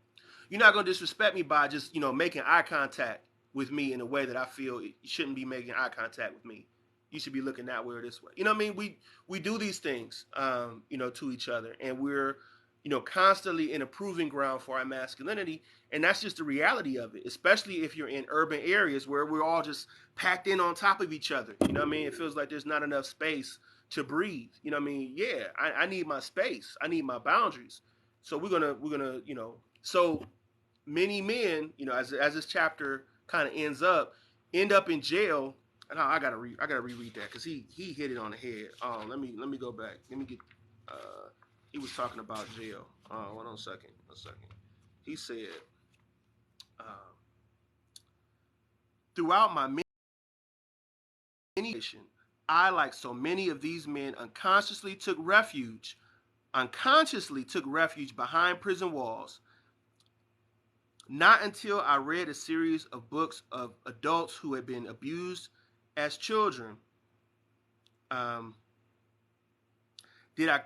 You're not gonna disrespect me by just making eye contact with me in a way that I feel you shouldn't be making eye contact with me. You should be looking that way or this way. You know what I mean? We do these things, to each other, and we're, constantly in a proving ground for our masculinity, and that's just the reality of it. Especially if you're in urban areas where we're all just packed in on top of each other. You know what I mean? It feels like there's not enough space to breathe. You know what I mean? Yeah, I need my space. I need my boundaries. So we're gonna, so many men, as this chapter kind of end up in jail. And I gotta reread that, because he hit it on the head. Let me go back. Let me get. He was talking about jail. Hold on a second. He said, uh, throughout my many, I, like so many of these men, unconsciously took refuge behind prison walls. Not until I read a series of books of adults who had been abused as children did I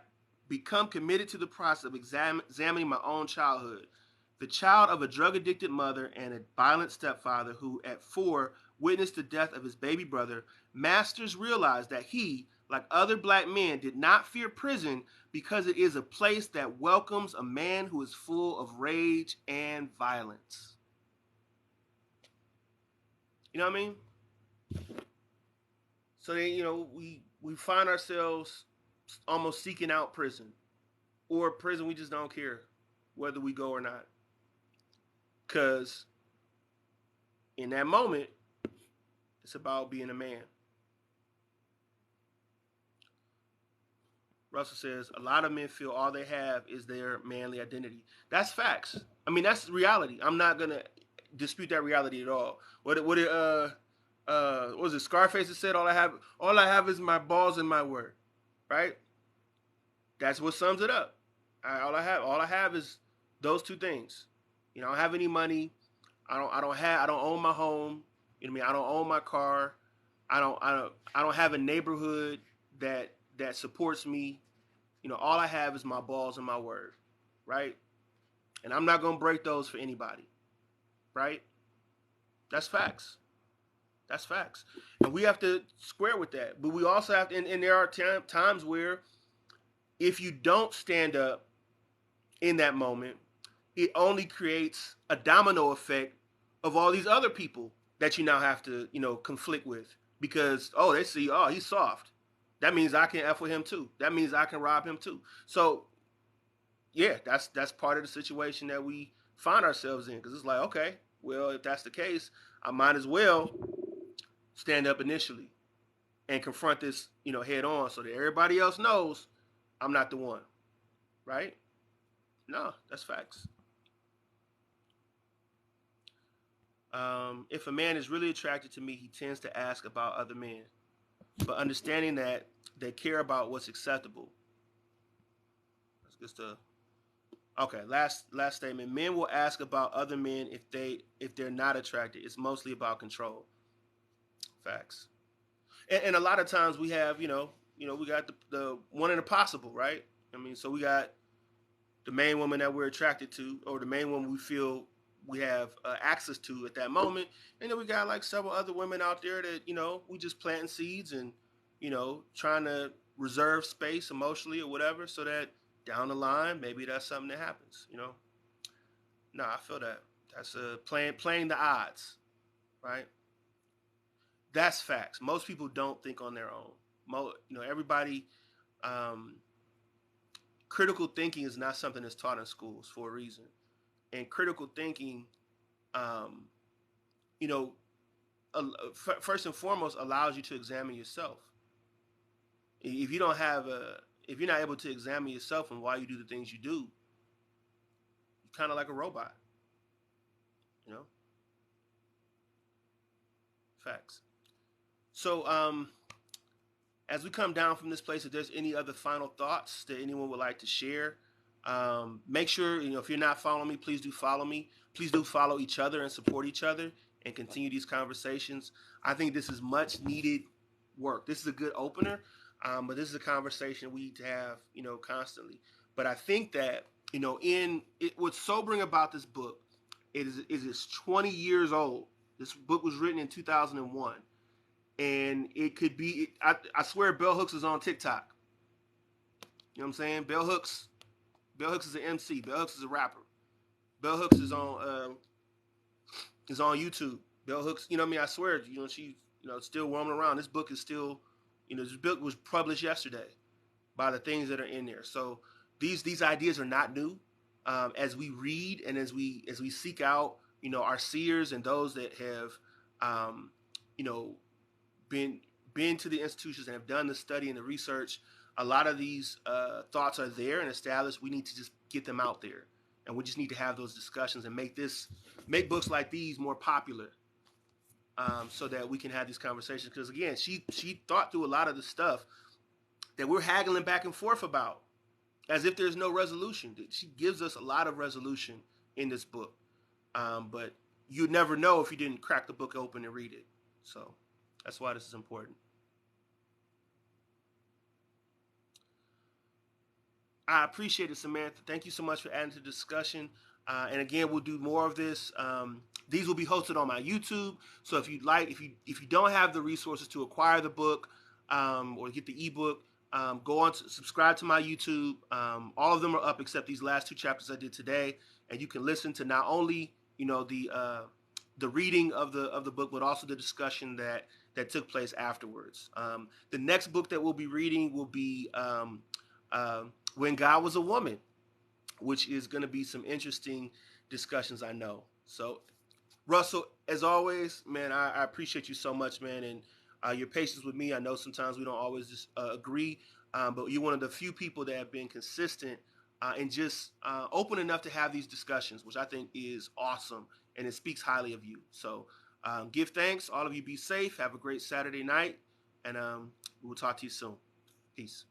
become committed to the process of examining my own childhood. The child of a drug-addicted mother and a violent stepfather who, at 4, witnessed the death of his baby brother, Masters realized that he, like other black men, did not fear prison because it is a place that welcomes a man who is full of rage and violence. You know what I mean? So then, we find ourselves almost seeking out prison, or prison we just don't care whether we go or not, because in that moment it's about being a man. Russell says a lot of men feel all they have is their manly identity. That's facts. I mean, that's reality. I'm not gonna dispute that reality at all. What was it Scarface that said all I have is my balls and my word, right? That's what sums it up. All I have is those two things. I don't have any money. I don't own my home. You know what I mean? I don't own my car. I don't have a neighborhood that supports me. All I have is my balls and my word, right? And I'm not gonna break those for anybody, right? That's facts. That's facts. And we have to square with that. But we also have to, and there are times where if you don't stand up in that moment, it only creates a domino effect of all these other people that you now have to, conflict with. Because, they see, he's soft. That means I can F with him too. That means I can rob him too. So, yeah, that's part of the situation that we find ourselves in, because it's like, okay, well, if that's the case, I might as well stand up initially and confront this, head on, so that everybody else knows I'm not the one, right? No, that's facts. If a man is really attracted to me, he tends to ask about other men, but understanding that they care about what's acceptable. That's good stuff. Okay, last statement. Men will ask about other men if they're not attracted. It's mostly about control. Facts. And a lot of times we have, we got the one in a possible, right? I mean, so we got the main woman that we're attracted to, or the main woman we feel we have access to at that moment, and then we got like several other women out there that we just planting seeds and trying to reserve space emotionally or whatever, so that down the line maybe that's something that happens. No, I feel that that's playing the odds, right? That's facts. Most people don't think on their own. Everybody. Um, Critical thinking is not something that's taught in schools for a reason. And critical thinking, um, you know, first and foremost, allows you to examine yourself. If you don't have if you're not able to examine yourself and why you do the things you do, you're kind of like a robot. You know, facts. So, as we come down from this place, if there's any other final thoughts that anyone would like to share, make sure, if you're not following me, please do follow me. Please do follow each other and support each other and continue these conversations. I think this is much needed work. This is a good opener, but this is a conversation we need to have, constantly. But I think that, what's sobering about this book is 20 years old. This book was written in 2001, and it could be. I swear, Bell Hooks is on TikTok. You know what I'm saying? Bell Hooks. Bell Hooks is an MC. Bell Hooks is a rapper. Bell Hooks is on YouTube. Bell Hooks. You know what I mean? I swear. She still roaming around. This book is still. This book was published yesterday by the things that are in there. So these ideas are not new. As we read and as we seek out, our seers and those that have, um, you know, been to the institutions and have done the study and the research, a lot of these thoughts are there and established. We need to just get them out there, and we just need to have those discussions and make books like these more popular, so that we can have these conversations. Because again, she thought through a lot of the stuff that we're haggling back and forth about, as if there's no resolution. She gives us a lot of resolution in this book, but you'd never know if you didn't crack the book open and read it. So that's why this is important. I appreciate it, Samantha. Thank you so much for adding to the discussion. And again, we'll do more of this. These will be hosted on my YouTube. So if you don't have the resources to acquire the book, or get the ebook, go on to subscribe to my YouTube. All of them are up except these last two chapters I did today, and you can listen to not only the reading of the book, but also the discussion that took place afterwards. The next book that we'll be reading will be When God Was a Woman, which is going to be some interesting discussions, I know. So, Russell, as always, man, I appreciate you so much, man, and your patience with me. I know sometimes we don't always just agree, but you're one of the few people that have been consistent and just open enough to have these discussions, which I think is awesome, and it speaks highly of you. So, give thanks. All of you be safe. Have a great Saturday night, and we will talk to you soon. Peace.